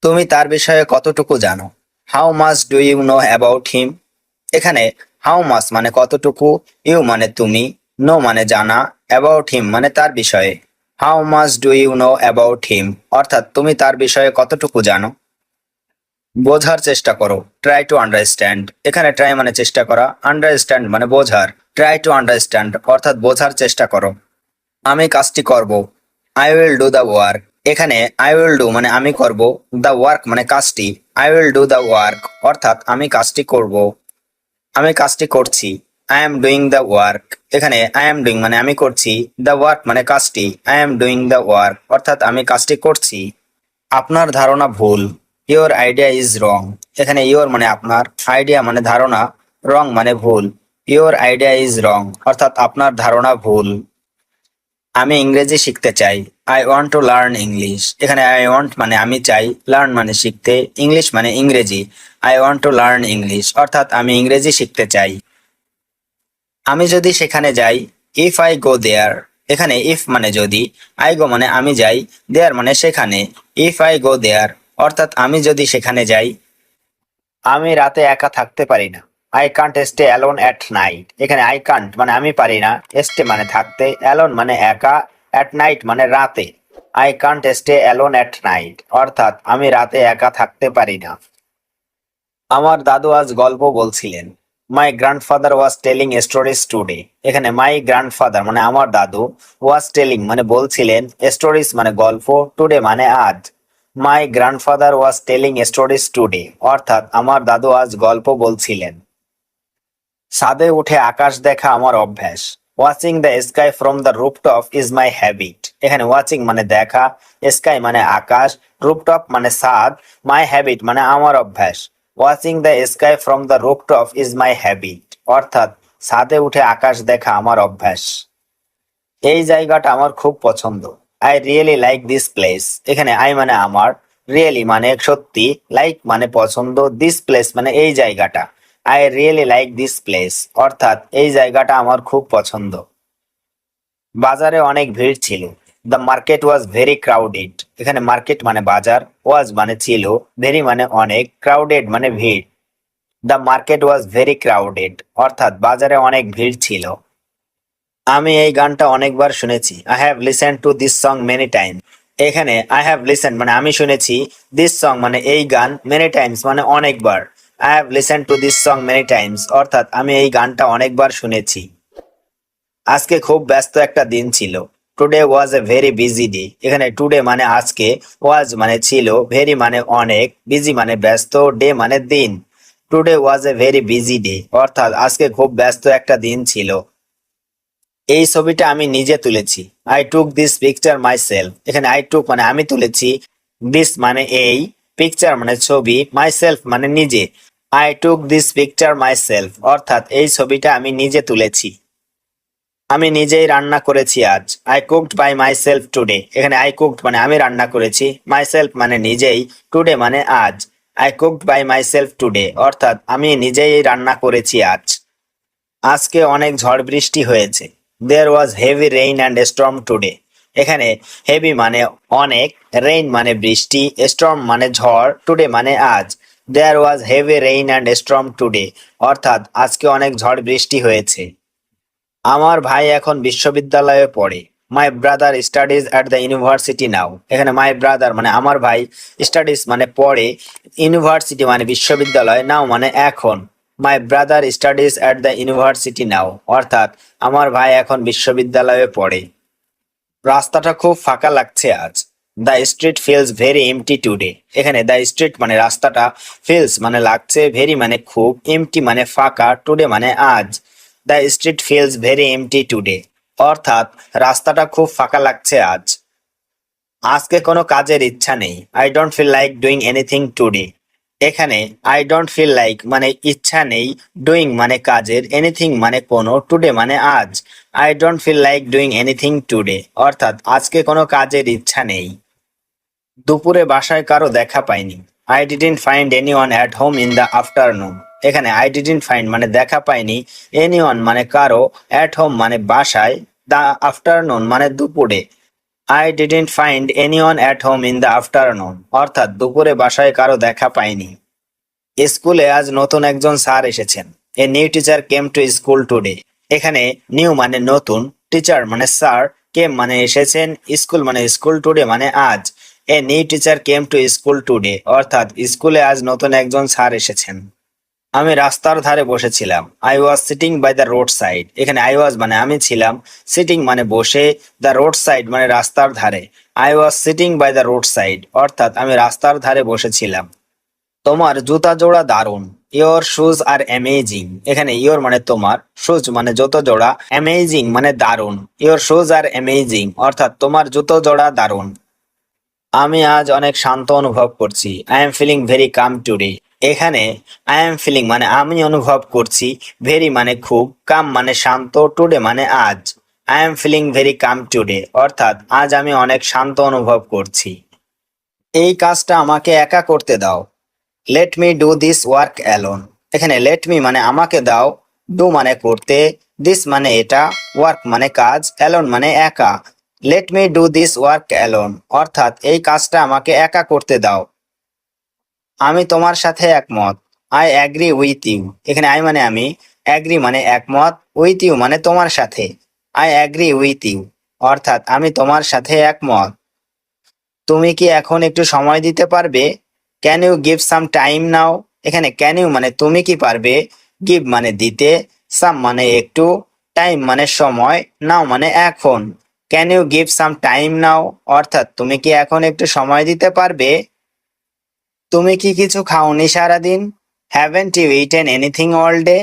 তুমি তার বিষয়ে কতটুকু জানো? How much do you know about him? এখানে হাউ মাচ মানে কতটুকু, ইউ মানে তুমি, নো মানে জানা, অ্যাবাউট হিম মানে তার বিষয়ে। How much do you know about him অর্থাৎ তুমি তার বিষয়ে কতটুকু জানো। বোঝার চেষ্টা করো, ট্রাই টু আন্ডারস্ট্যান্ড। এখানে ট্রাই মানে চেষ্টা করা, আন্ডারস্ট্যান্ড মানে বোঝার। ট্রাই টু আন্ডারস্ট্যান্ড অর্থাৎ বোঝার চেষ্টা করো। আমি কাজটি করব, I will do the work. এখানে আই উইল ডু মানে আমি করব, দ্য ওয়ার্ক মানে কাজটি। I will do the work অর্থাৎ আমি কাজটি করব, আমি কাজটি করছি। I am doing the work. এখানে আই এম ডুইং মানে আমি করছি, দ্য ওয়ার্ক মানে কাজটি। I am doing the work অর্থাৎ আমি কাজটি করছি। আপনার ধারণা ভুল, ইওর আইডিয়া ইজ রং। এখানে ইওর মানে আপনার, আইডিয়া মানে ধারণা, রং মানে ভুল। ইওর আইডিয়া ইজ রং অর্থাৎ আপনার ধারণা ভুল। আমি ইংরেজি শিখতে চাই, I want to learn English. এখানে আই ওয়ান্ট মানে আমি চাই, লার্ন মানে শিখতে, ইংলিশ মানে ইংরেজি। I want to learn English অর্থাৎ আমি ইংরেজি শিখতে চাই। আমি যদি সেখানে যাই, ইফ আই গো দেয়ার। এখানে ইফ মানে যদি, আই গো মানে আমি যাই, দেয়ার মানে সেখানে। ইফ আই গো দেয়ার অর্থাৎ আমি যদি সেখানে যাই। আমি রাতে একা থাকতে পারি না, I can't stay alone at night. এখানে আই কান্ট মানে আমি পারি না, স্টে মানে থাকতে, অ্যালোন মানে একা, অ্যাট নাইট মানে রাতে। I can't stay alone at night অর্থাৎ আমি রাতে একা থাকতে পারি না। আমার দাদু আজ গল্প বলছিলেন, my grandfather was telling stories today. এখানে মাই গ্র্যান্ডফাদার মানে আমার দাদু, ওয়াজ টেলিং মানে বলছিলেন, স্টোরিজ মানে গল্প, টুডে মানে আজ। My grandfather was telling stories today অর্থাৎ আমার দাদু আজ গল্প বলছিলেন। ছাদে উঠে আকাশ দেখা আমার অভ্যাস, watching the sky from the rooftop is my habit. এখানে ওয়াচিং মানে দেখা, স্কাই মানে আকাশ, রুফটপ মানে ছাদ, মাই হ্যাবিট মানে আমার অভ্যাস। Watching the sky from the rooftop is my habit অর্থাৎ ছাদে উঠে আকাশ দেখা আমার অভ্যাস। এই জায়গাটা আমার খুব পছন্দ, I really like this place. এখানে আই মানে আমার, রিয়েলি মানে সত্যি, লাইক মানে পছন্দ, দিস প্লেস মানে এই জায়গাটা। I really like this place অর্থাৎ এই জায়গাটা আমার খুব পছন্দ। বাজারে অনেক ভিড় ছিল, the market was very crowded. এখানে মার্কেট মানে বাজার, ওয়াজ মানে ছিল, ভেরি মানে অনেক, ক্রাউডেড মানে ভিড়। The market was very crowded অর্থাৎ বাজারে অনেক ভিড় ছিল। আমি এই গানটা অনেকবার শুনেছি, I have listen to this song many time. এখানে আই হ্যাভ লিসেন মানে আমি শুনেছি, দিস সং মানে এই গান, মেনি টাইমস মানে অনেকবার। I have listen to this song many Times অর্থাৎ আমি এই গানটা অনেকবার শুনেছি। আজকে খুব ব্যস্ত একটা দিন ছিল, today was a very busy day. এখানে টুডে মানে আজকে, ওয়াজ মানে ছিল, ভেরি মানে অনেক, বিজি মানে ব্যস্ত, ডে মানে দিন। Today was a very busy day অর্থাৎ আজকে খুব ব্যস্ত একটা দিন ছিল। এই ছবিটা আমি নিজে তুলেছি, I took this picture my self. এখানে আই টুক মানে আমি তুলেছি, দিস মানে এই, পিকচার মানে ছবি, মাই সেলফ মানে নিজে। I took this picture my self অর্থাৎ এই ছবিটা আমি নিজে তুলেছি। আমি নিজেই রান্না করেছি আজ, I cooked by myself today. এখানে আই কুকড মানে আমি রান্না করেছি, মাই সেলফ মানে নিজেই, টুডে মানে আজ। I cooked by myself today অর্থাৎ আমি নিজেই রান্না করেছি আজ। আজকে অনেক ঝড় বৃষ্টি হয়েছে, there was heavy rain and storm today. এখানে হেভি মানে অনেক, রেইন মানে বৃষ্টি, স্টর্ম মানে ঝড়, টুডে মানে আজ। There was heavy rain and storm today অর্থাৎ আজকে অনেক ঝড় বৃষ্টি হয়েছে। আমার ভাই এখন বিশ্ববিদ্যালয়ে পড়ে, my brother studies at the university now. এখানে মাই ব্রাদার মানে আমার ভাই, স্টাডিজ মানে পড়ে, ইউনিভার্সিটি মানে বিশ্ববিদ্যালয়, নাও মানে এখন। My brother studies at the university now অর্থাৎ আমার ভাই এখন বিশ্ববিদ্যালয়ে পড়ে। রাস্তাটা খুব ফাঁকা লাগছে আজ, the street feels very empty today. এখানে দ্য স্ট্রিট মানে রাস্তাটা, ফিলস মানে লাগছে, ভেরি মানে খুব, এমটি মানে ফাঁকা, টুডে মানে আজ। The street feels very empty today অর্থাৎ রাস্তাটা খুব ফাঁকা লাগছে আজ। আজকে কোনো কাজের ইচ্ছা নেই, I don't feel like doing anything today. এখানে আই ডোন্ট ফিল লাইক মানে ইচ্ছা নেই, ডুইং মানে কাজের, এনিথিং মানে কোনো, টুডে মানে আজ। I don't feel like doing anything today অর্থাৎ আজকে কোনো কাজের ইচ্ছা নেই। দুপুরে বাসায় কারো দেখা পাইনি, I didn't find anyone at home in the afternoon. এখানে আই ডিডন্ট ফাইন্ড মানে দেখা পাইনি, এনিওয়ান মানে কারো, অ্যাট হোম মানে বাসায়, দ্য আফটারনুন মানে দুপুরে। I didn't find anyone at home in the afternoon, অর্থাৎ দুপুরে বাসায় কারো দেখা পাইনি। স্কুলে আজ নতুন একজন স্যার এসেছেন। A new teacher came to school today. এখানে নিউ মানে নতুন, টিচার মানে স্যার, কেম মানে এসেছেন, স্কুল মানে স্কুল, টুডে মানে আজ। A new teacher came to school today, অর্থাৎ স্কুলে আজ নতুন একজন স্যার এসেছেন। আমি রাস্তার ধারে বসেছিলাম। I was sitting by the road side. এখানে আই ওয়াজ মানে আমি ছিলাম, সিটিং মানে বসে, দ্য রোড সাইড মানে রাস্তার ধারে। I was sitting by the road side, অর্থাৎ আমি রাস্তার ধারে বসেছিলাম। তোমার জুতা জোড়া দারুণ। Your shoes are amazing. এখানে ইয়োর মানে তোমার, শুজ মানে জুতো জোড়া, অ্যামেজিং মানে দারুণ। ইয়োর শুজ আর অ্যামেজিং, অর্থাৎ তোমার জুতো জোড়া দারুণ। আমি আজ অনেক শান্ত অনুভব করছি। I am feeling very calm today. এখানে আই এম ফিলিং মানে আমি অনুভব করছি, ভেরি মানে খুব, কাম মানে শান্ত, টুডে মানে আজ। I am feeling very calm today, অর্থাৎ আজ আমি অনেক শান্ত অনুভব করছি। এই কাজটা আমাকে একা করতে দাও। Let me do this work alone. এখানে লেট মি মানে আমাকে দাও, ডু মানে করতে, দিস মানে এটা, ওয়ার্ক মানে কাজ, অ্যালোন মানে একা। Let me do this work alone, অর্থাৎ এই কাজটা আমাকে একা করতে দাও। আমি তোমার সাথে একমত। I agree with you. এখানে আই মানে আমি, অ্যাগ্রি মানে একমত, উইথ ইউ মানে তোমার সাথে। আই অ্যাগ্রি উইথ ইউ, অর্থাৎ আমি তোমার সাথে একমত। তুমি কি এখন একটু সময় দিতে পারবে? Can you give some time now. এখানে ক্যান ইউ মানে তুমি কি পারবে, গিভ মানে দিতে, সাম মানে একটু, টাইম মানে সময়, নাও মানে এখন। Can you give some time now, অর্থাৎ তুমি কি এখন একটু সময় দিতে পারবে? তুমি কি কিছু খাওনি সারাদিন? Haven't you eaten anything all day.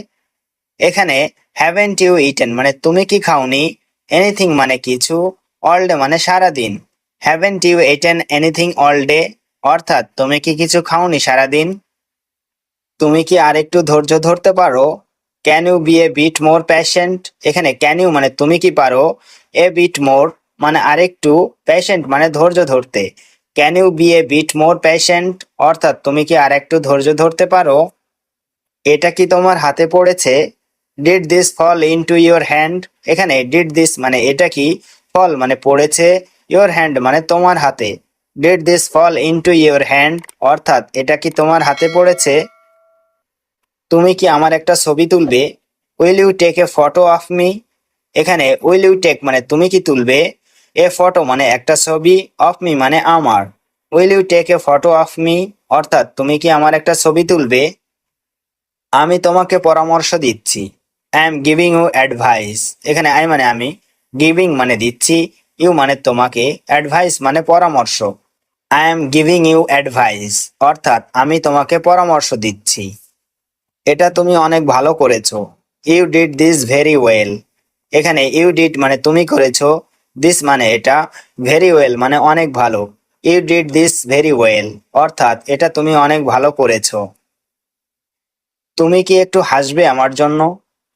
এখানে হ্যাভেন্ট ইউ ইটেন মানে তুমি কি খাওনি, এনিথিং মানে কিছু, অল ডে মানে সারাদিন। Haven't you eaten anything all day, অর্থাৎ তুমি কি কিছু খাওনি সারাদিন। তুমি কি আরেকটু ধৈর্য ধরতে পারো? Can you be a bit more patient. এখানে ক্যান ইউ মানে তুমি কি পারো, এ বিট মোর মানে আরেকটু, প্যাশেন্ট মানে ধৈর্য ধরতে। Can you be a bit more patient, অর্থাৎ তুমি কি আরেকটু ধৈর্য ধরতে পারো। এটা কি তোমার হাতে পড়েছে? Did this fall into your hand. এখানে ডিড দিস মানে এটা কি, ফল মানে পড়েছে, ইওর হ্যান্ড মানে তোমার হাতে। Did this fall into your hand, অর্থাৎ এটা কি তোমার হাতে পড়েছে। তুমি কি আমার একটা ছবি তুলবে? Will you take a photo of me. এখানে উইল ইউ টেক মানে তুমি কি তুলবে, এ ফটো মানে একটা ছবি, অফ মি মানে আমার। Will you take a photo of me, অর্থাৎ তুমি কি আমার একটা ছবি তুলবে। আমি তোমাকে পরামর্শ দিচ্ছি। I am giving you advice. এখানে আই মানে আমি, গিভিং মানে দিচ্ছি, ইউ মানে তোমাকে, অ্যাডভাইস মানে পরামর্শ। I am giving you advice, অর্থাৎ আমি তোমাকে পরামর্শ দিচ্ছি। এটা তুমি অনেক ভালো করেছো। You did this very well. এখানে ইউ ডিড মানে তুমি করেছো, দিস মানে এটা, ভেরি ওয়েল মানে অনেক ভালো। You did this very well, অর্থাৎ এটা তুমি অনেক ভালো করেছো। তুমি কি একটু হাসবে আমার জন্য?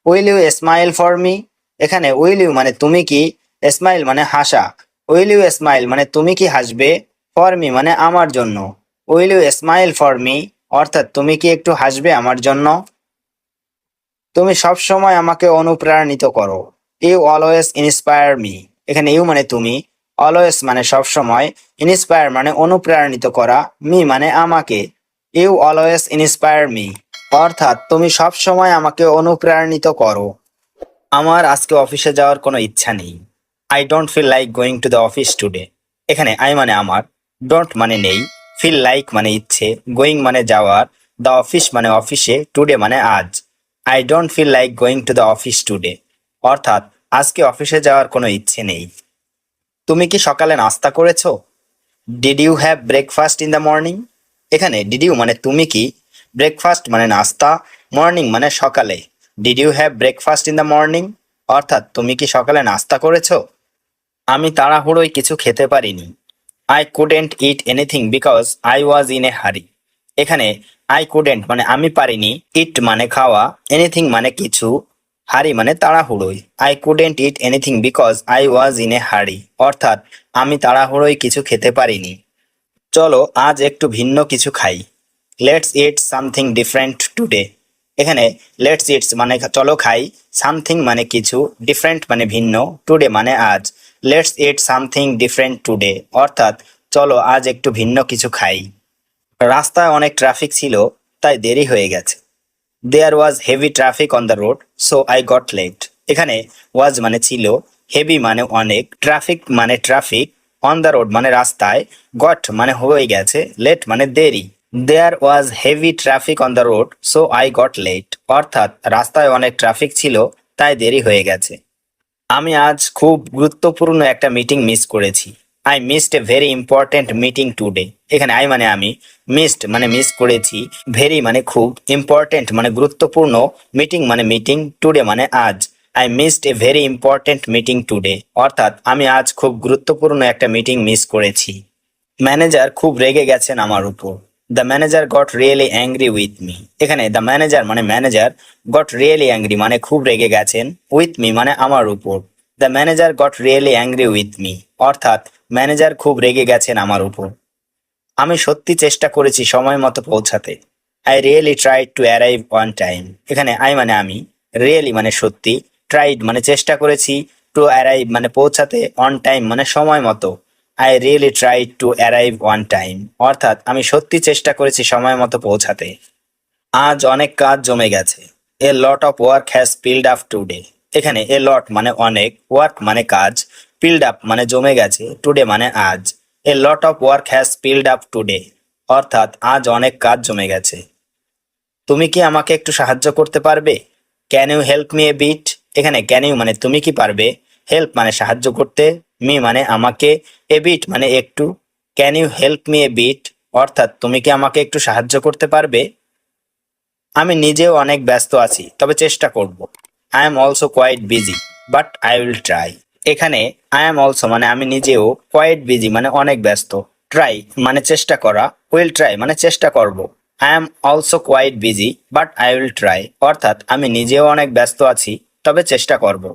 Will you smile for me. এখানে উইল ইউ মানে তুমি কি, স্মাইল মানে হাসা। উইল ইউ স্মাইল মানে তুমি কি হাসবে, ফর মি মানে আমার জন্য। Will you smile for me, অর্থাৎ তুমি কি একটু হাসবে আমার জন্য। তুমি সব সময় আমাকে অনুপ্রাণিত করো। You always inspire me. এখানে ইউ মানে তুমি, অলওয়েজ মানে সব সময়, ইন্সপায়ার মানে অনুপ্রাণিত করা, মি মানে আমাকে। ইউ অলওয়েজ ইন্সপায়ার মি, অর্থাৎ তুমি সব সময় আমাকে অনুপ্রাণিত করো। আমার আজকে অফিসে যাওয়ার কোনো ইচ্ছা নেই। I don't feel like going to the office today. এখানে আই মানে আমার, ডোন্ট মানে নেই, ফিল লাইক মানে ইচ্ছে, গোয়িং মানে যাওয়ার, দ্য অফিস মানে অফিসে, টুডে মানে আজ। I don't feel like going to the office today, অর্থাৎ আজকে অফিসে যাওয়ার কোনো ইচ্ছে নেই। তুমি কি সকালে নাস্তা করেছো? Did you have breakfast in the morning. এখানে ডিড ইউ মানে তুমি কি, ব্রেকফাস্ট মানে নাস্তা, মর্নিং মানে সকালে। Did you have breakfast in the morning, অর্থাৎ তুমি কি সকালে নাস্তা করেছো। আমি তাড়াহুড়োয় কিছু খেতে পারিনি। I couldn't eat anything because I was in a হারি। এখানে আই কুডেন্ট মানে আমি পারিনি, ইট মানে খাওয়া, এনিথিং মানে কিছু, হারি মানে তাড়াহুড়োয়। I couldn't eat anything because I was in a hurry, অর্থাৎ আমি তাড়াহুড়োয় কিছু খেতে পারিনি। চলো আজ একটু ভিন্ন কিছু খাই। Let's eat something different today. এখানে লেটস ইটস মানে চলো খাই, সামথিং মানে কিছু, ডিফারেন্ট মানে ভিন্ন, টুডে মানে আজ। Let's eat something different today, অর্থাৎ চলো আজ একটু ভিন্ন কিছু খাই। রাস্তায় অনেক ট্রাফিক ছিল, তাই দেরি হয়ে গেছে। There was heavy traffic on the road, so I got late. এখানে ওয়াজ মানে ছিল, হেভি মানে অনেক, ট্রাফিক মানে ট্রাফিক, অন দ্য রোড মানে রাস্তায়, গট মানে হয়ে গেছে, লেট মানে দেরি। There was heavy traffic on the road, so I got late, অর্থাৎ রাস্তায় অনেক ট্রাফিক ছিল, তাই দেরি হয়ে গেছে। আমি আজ খুব গুরুত্বপূর্ণ একটা মিটিং মিস করেছি। I missed a very important meeting today. এখানে আই মানে আমি, মিসড মানে মিস করেছি, ভেরি মানে খুব, ইম্পর্ট্যান্ট মানে গুরুত্বপূর্ণ, মিটিং মানে মিটিং, টুডে মানে আজ। I missed a very important meeting today, অর্থাৎ আমি আজ খুব গুরুত্বপূর্ণ একটা মিটিং মিস করেছি। ম্যানেজার খুব রেগে গেছেন আমার উপর। The manager goat really angry with me. এখানে দ্য ম্যানেজার মানে ম্যানেজার, গট রিয়েলি অ্যাংরি মানে খুব রেগে গেছেন, উইথ মি মানে আমার উপর। The manager goat really angry with me, অর্থাৎ ম্যানেজার খুব রেগে গেছেন আমার উপর। আমি সত্যি চেষ্টা করেছি সময় মতো পৌঁছাতে। I really tried to arrive on time. এখানে আই মানে আমি, রিয়েলি মানে সত্যি, ট্রাইড মানে চেষ্টা করেছি, টু অ্যারাইভ মানে পৌঁছাতে, অন টাইম মানে সময় মতো। I really tried to arrive on time, অর্থাৎ আমি সত্যি চেষ্টা করেছি সময় মতো পৌঁছাতে। আজ অনেক কাজ জমে গেছে। A lot of work has piled up today. এখানে এ লট মানে অনেক, ওয়ার্ক মানে কাজ, পিলড আপ মানে জমে গেছে, টুডে মানে আজ। A lot of work has piled up today, অর্থাৎ আজ অনেক কাজ জমে গেছে। তুমি কি আমাকে একটু সাহায্য করতে পারবে? Can you help me a bit. এখানে ক্যান ইউ মানে তুমি কি পারবে, হেল্প মানে সাহায্য করতে, মি মানে আমাকে, এ বিট মানে একটু। Can you help me a bit, অর্থাৎ তুমি কি আমাকে একটু সাহায্য করতে পারবে? আমি নিজেও অনেক ব্যস্ত আছি, তবে চেষ্টা করব। I am also quite busy, but I will try. এখানে আই এম অলসো মানে আমি নিজেও, কোয়াইট বিজি মানে অনেক ব্যস্ত, ট্রাই মানে চেষ্টা করা, উইল ট্রাই মানে চেষ্টা করব। I am also quite busy, but I will try, অর্থাৎ আমি নিজেও অনেক ব্যস্ত আছি, তবে চেষ্টা করব।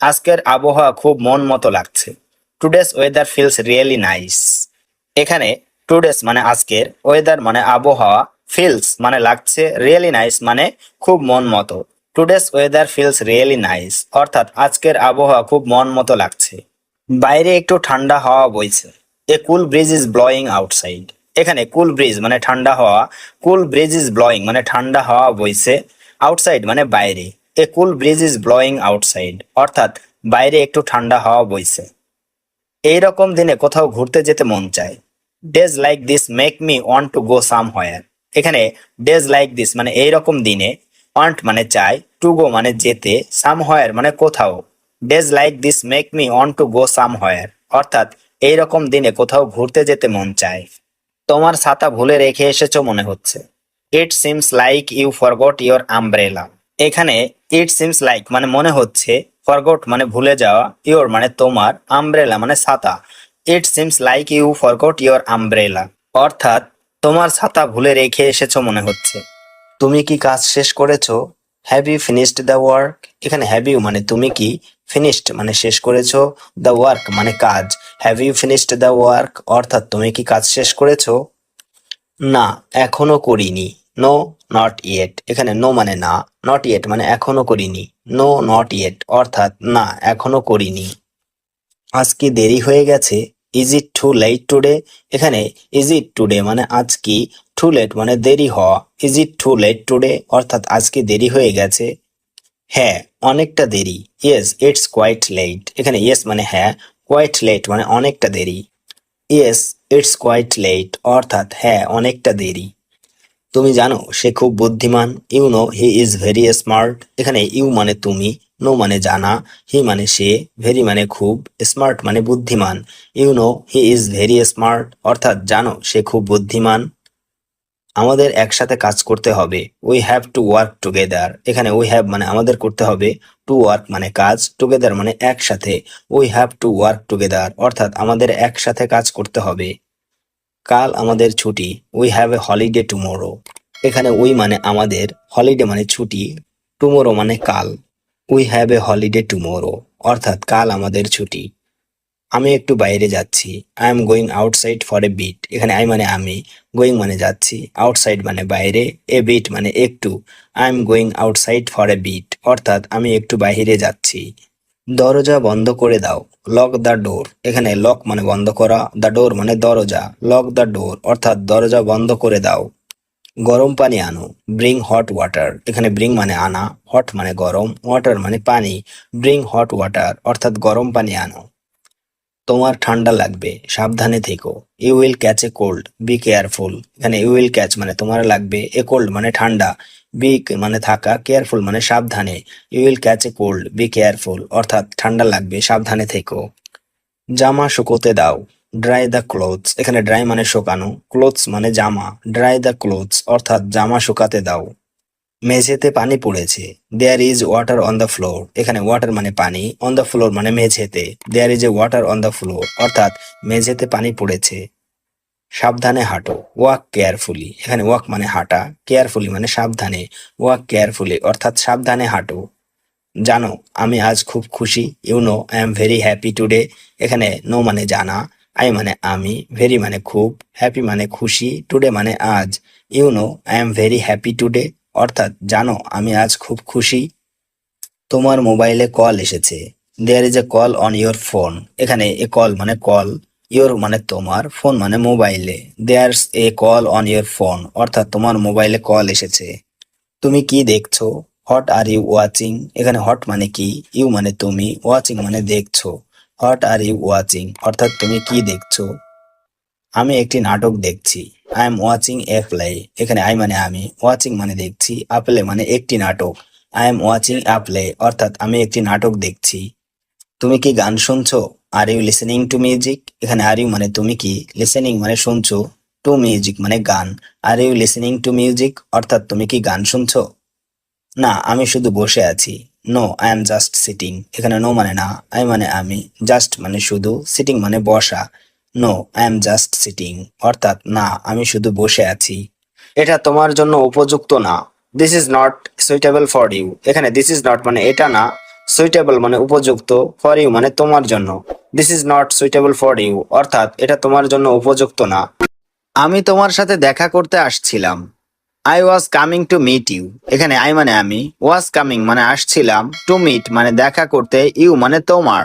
আজকের আবহাওয়া খুব মন মতো লাগছে। Today's weather feels really nice. এখানে টুডেস মানে আজকের, ওয়েদার মানে আবহাওয়া, ফিলস মানে লাগছে, রিয়েলি নাইস মানে খুব মন মতো। Today's weather feels really nice, অর্থাৎ আজকের আবহাওয়া খুব মন মতো লাগছে। বাইরে একটু ঠান্ডা হাওয়া বইছে। এ কুল ব্রিজ ইজ ব্লোয়িং আউটসাইড। এখানে কুল ব্রিজ মানে ঠান্ডা হাওয়া, কুল ব্রিজ ইজ ব্লোয়িং মানে ঠান্ডা হাওয়া বইছে, আউটসাইড মানে বাইরে। এ কুল ব্রিজ ইজ ব্লোয়িং আউটসাইড, অর্থাৎ বাইরে একটু ঠান্ডা হাওয়া বইছে। এইরকম দিনে কোথাও ঘুরতে যেতে মন চায়। Days like this make me want to go somewhere. এখানে ডেজ লাইক দিস মানে এইরকম দিনে, ওয়ান্ট মানে চাই, টু গো মানে যেতে, সামহোয়ার মানে কোথাও। Days like this make me want to go somewhere, অর্থাৎ এইরকম দিনে কোথাও ঘুরতে যেতে মন চায়। তোমার ছাতা ভুলে রেখে এসেছো মনে হচ্ছে। It seems like you forgot your umbrella. এখানে ইট সিমস লাইক মানে মনে হচ্ছে, ফরগট মানে ভুলে যাওয়া, ইওর মানে তোমার, আমব্রেলা মানে ছাতা। It seems like you forgot your umbrella, অর্থাৎ তোমার ছাতা ভুলে রেখে এসেছো মনে হচ্ছে। তুমি কি কাজ শেষ করেছো? Have you finished the work. এখানে হ্যাভ ইউ মানে তুমি কি, ফিনিশড মানে শেষ করেছো, দ্য ওয়ার্ক মানে কাজ। Have you finished the work, অর্থাৎ তুমি কি কাজ শেষ করেছো? না, এখনো করিনি। No, not yet. এখানে নো মানে না, নট ইয়েট মানে এখনো করিনি। নো, নট ইয়েট, অর্থাৎ না এখনো করিনি। আজ কি দেরি হয়ে গেছে? Is it too late today. এখানে ইজ ইট টুডে মানে আজ কি, টু লেট মানে দেরি হওয়া। Is it too late today, অর্থাৎ আজ কি দেরি হয়ে গেছে? হ্যাঁ, অনেকটা দেরি। Yes it's quite late. এখানে ইয়েস মানে হ্যাঁ, কোয়াইট লেট মানে অনেকটা দেরি। ইয়েস ইটস কোয়াইট লেট, অর্থাৎ হ্যাঁ অনেকটা দেরি। তুমি জানো সে খুব বুদ্ধিমান। You know he is very smart. এখানে ইউ মানে তুমি, নো মানে জানা, হি মানে সে, ভেরি মানে খুব, স্মার্ট মানে বুদ্ধিমান। You know he is very smart, অর্থাৎ জানো সে খুব বুদ্ধিমান। আমাদের একসাথে কাজ করতে হবে। We have to work together. এখানে উই হ্যাভ মানে আমাদের করতে হবে, টু ওয়ার্ক মানে কাজ, টুগেদার মানে একসাথে। We have to work together, অর্থাৎ আমাদের একসাথে কাজ করতে হবে। কাল আমাদের ছুটি। We have a holiday tomorrow. এখানে উই মানে আমাদের, হলিডে মানে ছুটি, টুমোরো মানে কাল। We have a holiday tomorrow, অর্থাৎ কাল আমাদের ছুটি। আমি একটু বাইরে যাচ্ছি। I am going outside for a bit. এখানে আই মানে আমি, গোয়িং মানে যাচ্ছি, আউটসাইড মানে বাইরে, এ বিট মানে একটু। I am going outside for a bit, অর্থাৎ আমি একটু বাইরে যাচ্ছি। দরজা বন্ধ করে দাও, লক দ্য ডোর। এখানে লক মানে বন্ধ করা, দ্য ডোর মানে দরজা, লক দ্য ডোর অর্থাৎ দরজা বন্ধ করে দাও। গরম পানি আনো, ব্রিং হট ওয়াটার। এখানে ব্রিং মানে আনা, হট মানে গরম, ওয়াটার মানে পানি, ব্রিং হট ওয়াটার অর্থাৎ গরম পানি আনো। তোমার ঠান্ডা লাগবে, সাবধানে থেকো। You will catch a cold, be careful. এখানে ইউ উইল ক্যাচ মানে তোমার লাগবে, এ কোল্ড মানে ঠান্ডা, বি মানে থাকা, কেয়ারফুল মানে সাবধানে। You will catch a cold, be careful অর্থাৎ ঠান্ডা লাগবে, সাবধানে থেকো। জামা শুকোতে দাও, ড্রাই দ্য ক্লোথস। এখানে ড্রাই মানে শুকানো, ক্লোথস মানে জামা, ড্রাই দ্য ক্লোথস অর্থাৎ জামা শুকাতে দাও। মেঝেতে পানি পড়েছে, there is water on the floor. এখানে ওয়াটার মানে পানি, অন দ্য ফ্লোর মানে মেঝেতে, there is a water on the floor অর্থাৎ মেঝেতে পানি পড়েছে। সাবধানে হাঁটো, ওয়াক কেয়ারফুলি। এখানে ওয়াক মানে হাঁটা, কেয়ারফুলি মানে সাবধানে, ওয়াক কেয়ারফুলি অর্থাৎ সাবধানে হাঁটো। জানো আমি আজ খুব খুশি, you know I am very happy today. এখানে নো মানে জানা, আই মানে আমি, ভেরি মানে খুব, হ্যাপি মানে খুশি, টুডে মানে আজ। You know I am very happy today অর্থাৎ জানো আমি আজ খুব খুশি। তোমার মোবাইলে কল এসেছে, there is a call on your phone. এখানে এ কল মানে কল, ইয়োর মানে তোমার, ফোন মানে মোবাইলে, there's a call on your phone অর্থাৎ তোমার মোবাইলে কল এসেছে। তুমি কি দেখছো, হোয়াট আর ইউ ওয়াচিং। এখানে হট মানে কি, ইউ মানে তুমি, ওয়াচিং মানে দেখছো, হোয়াট আর ইউ ওয়াচিং অর্থাৎ তুমি কি দেখছো। আমি একটি নাটক দেখছি, I am watching a play. এখানে আই মানে আমি, ওয়াচিং মানে দেখছি, আ প্লে মানে একটি নাটক, I am watching a play অর্থাৎ আমি একটি নাটক দেখছি। তুমি কি গান শুনছো, are you listening to music. এখানে আর ইউ মানে তুমি কি, লিসেনিং মানে শুনছো, টু মিউজিক মানে গান, are you listening to music অর্থাৎ তুমি কি গান শুনছো। না আমি শুধু বসে আছি, no I am just sitting. এখানে নো মানে না, আই মানে আমি, জাস্ট মানে শুধু, সিটিং মানে বসা, no I am just sitting অর্থাৎ না আমি শুধু বসে আছি। এটা তোমার জন্য উপযুক্ত না, this is not suitable for you. এখানে দিস ইজ নট মানে এটা না, সুইটেবল মানে উপযুক্ত, ফর ইউ মানে তোমার জন্য, this is not suitable for you অর্থাৎ এটা তোমার জন্য উপযুক্ত না। আমি তোমার সাথে দেখা করতে আসছিলাম, I was coming to meet you. এখানে আই মানে আমি, ওয়াজ কামিং মানে আসছিলাম, টু মিট মানে দেখা করতে, ইউ মানে তোমার,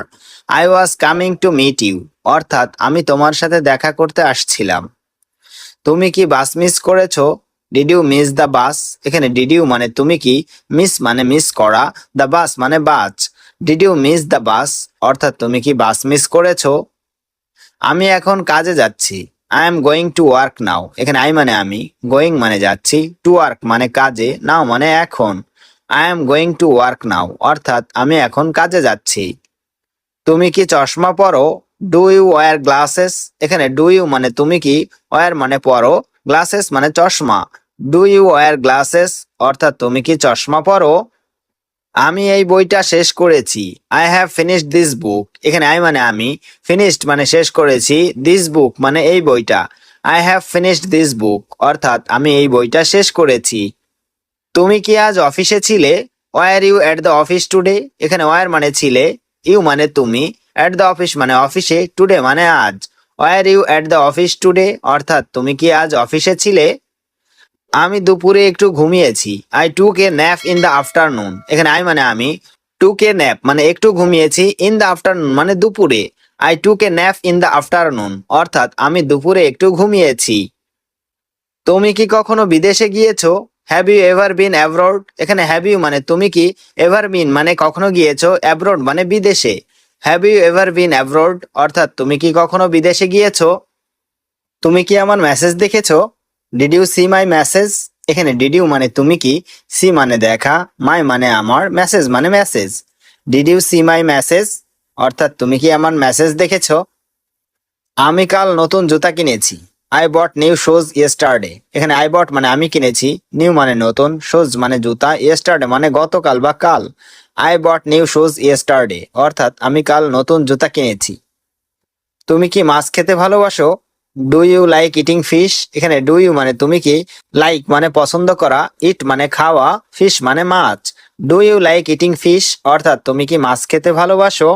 I was coming to meet you অর্থাৎ আমি তোমার সাথে দেখা করতে আসছিলাম। তুমি কি বাস মিস করেছো, did you miss the bus. এখানে ডিড ইউ মানে তুমি কি, মিস মানে মিস করা, দ্য বাস মানে bus, did you miss the bus অর্থাৎ তুমি কি বাস মিস করেছো। আমি এখন কাজে যাচ্ছি, I am going to work নাও। এখানে আই মানে আমি, গোয়িং মানে যাচ্ছি, টু ওয়ার্ক মানে কাজে, নাও মানে এখন, I am going to work নাও অর্থাৎ আমি এখন কাজে যাচ্ছি। তুমি কি চশমা পরো, ডু ইউ ওয়্যার গ্লাসেস। এখানে ডু ইউ মানে তুমি কি, ওয়্যার মানে পরো, গ্লাসেস মানে চশমা, ডু ইউ ওয়্যার গ্লাসেস অর্থাৎ তুমি কি চশমা পরো। আমি এই বইটা শেষ করেছি, I have finished this book. এখানে আই মানে আমি, ফিনিশড মানে শেষ করেছি, দিস বুক মানে এই বইটা, I have finished this book অর্থাৎ আমি এই বইটা শেষ করেছি। তুমি কি আজ অফিসে ছিলে, were you at the office today. এখানে ওয়ার মানে ছিলে, ইউ মানে তুমি, এট দ্য অফিস মানে অফিসে, টুডে মানে আজ, were you at the office today অর্থাৎ তুমি কি আজ অফিসে ছিলে। আমি দুপুরে একটু ঘুমিয়েছি, I took a nap in the afternoon. এখানে আই মানে আমি, টুক এ ন্যাপ মানে একটু ঘুমিয়েছি, ইন দ্য আফটারনুন মানে দুপুরে, I took a nap in the afternoon অর্থাৎ আমি দুপুরে একটু ঘুমিয়েছি। তুমি কি কখনো বিদেশে গিয়েছো, have you ever been abroad. এখানে হ্যাভ ইউ মানে তুমি কি, এভার বিন মানে কখনো গিয়েছো, অ্যাব্রড মানে বিদেশে, have you ever been abroad অর্থাৎ তুমি কি কখনো বিদেশে গিয়েছো। তুমি কি আমার মেসেজ দেখেছো, did you see my message. এখানে ডিড ইউ মানে তুমি কি, সি মানে দেখা, মাই মানে আমার, মেসেজ মানে message, did you see my message অর্থাৎ তুমি কি আমার মেসেজ দেখেছো। আমি কাল নতুন জুতা কিনেছি, I bought new shoes yesterday. এখানে আই বট মানে আমি কিনেছি, নিউ মানে নতুন, শুজ মানে জুতা, ইয়েস্টারডে মানে গতকাল বা কাল, I bought new shoes yesterday অর্থাৎ আমি কাল নতুন জুতা কিনেছি। তুমি কি মাছ খেতে ভালোবাসো, do you like eating fish. এখানে ডু ইউ মানে তুমি কি, লাইক মানে পছন্দ করা, ইট মানে খাওয়া, ফিশ মানে মাছ, do you like eating fish অর্থাৎ তুমি কি মাছ খেতে ভালোবাসো।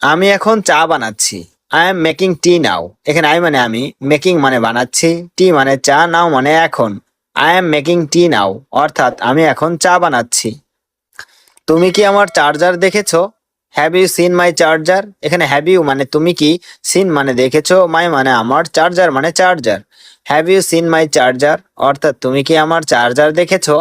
আমি এখন চা বানাচ্ছি, আই এম মেকিং টি নাও। এখানে আই মানে আমি, মেকিং মানে বানাচ্ছি, টি মানে চা, নাও মানে এখন, আই এম মেকিং টি নাও অর্থাৎ আমি এখন চা বানাচ্ছি। তুমি কি আমার চার্জার দেখেছো, have you seen my charger? এখানে হ্যাভ ইউ মানে তুমি কি, সিন মানে দেখেছো, মাই মানে আমার, চার্জার মানে charger. Have you seen my charger অর্থাৎ তুমি কি আমার চার্জার দেখেছো?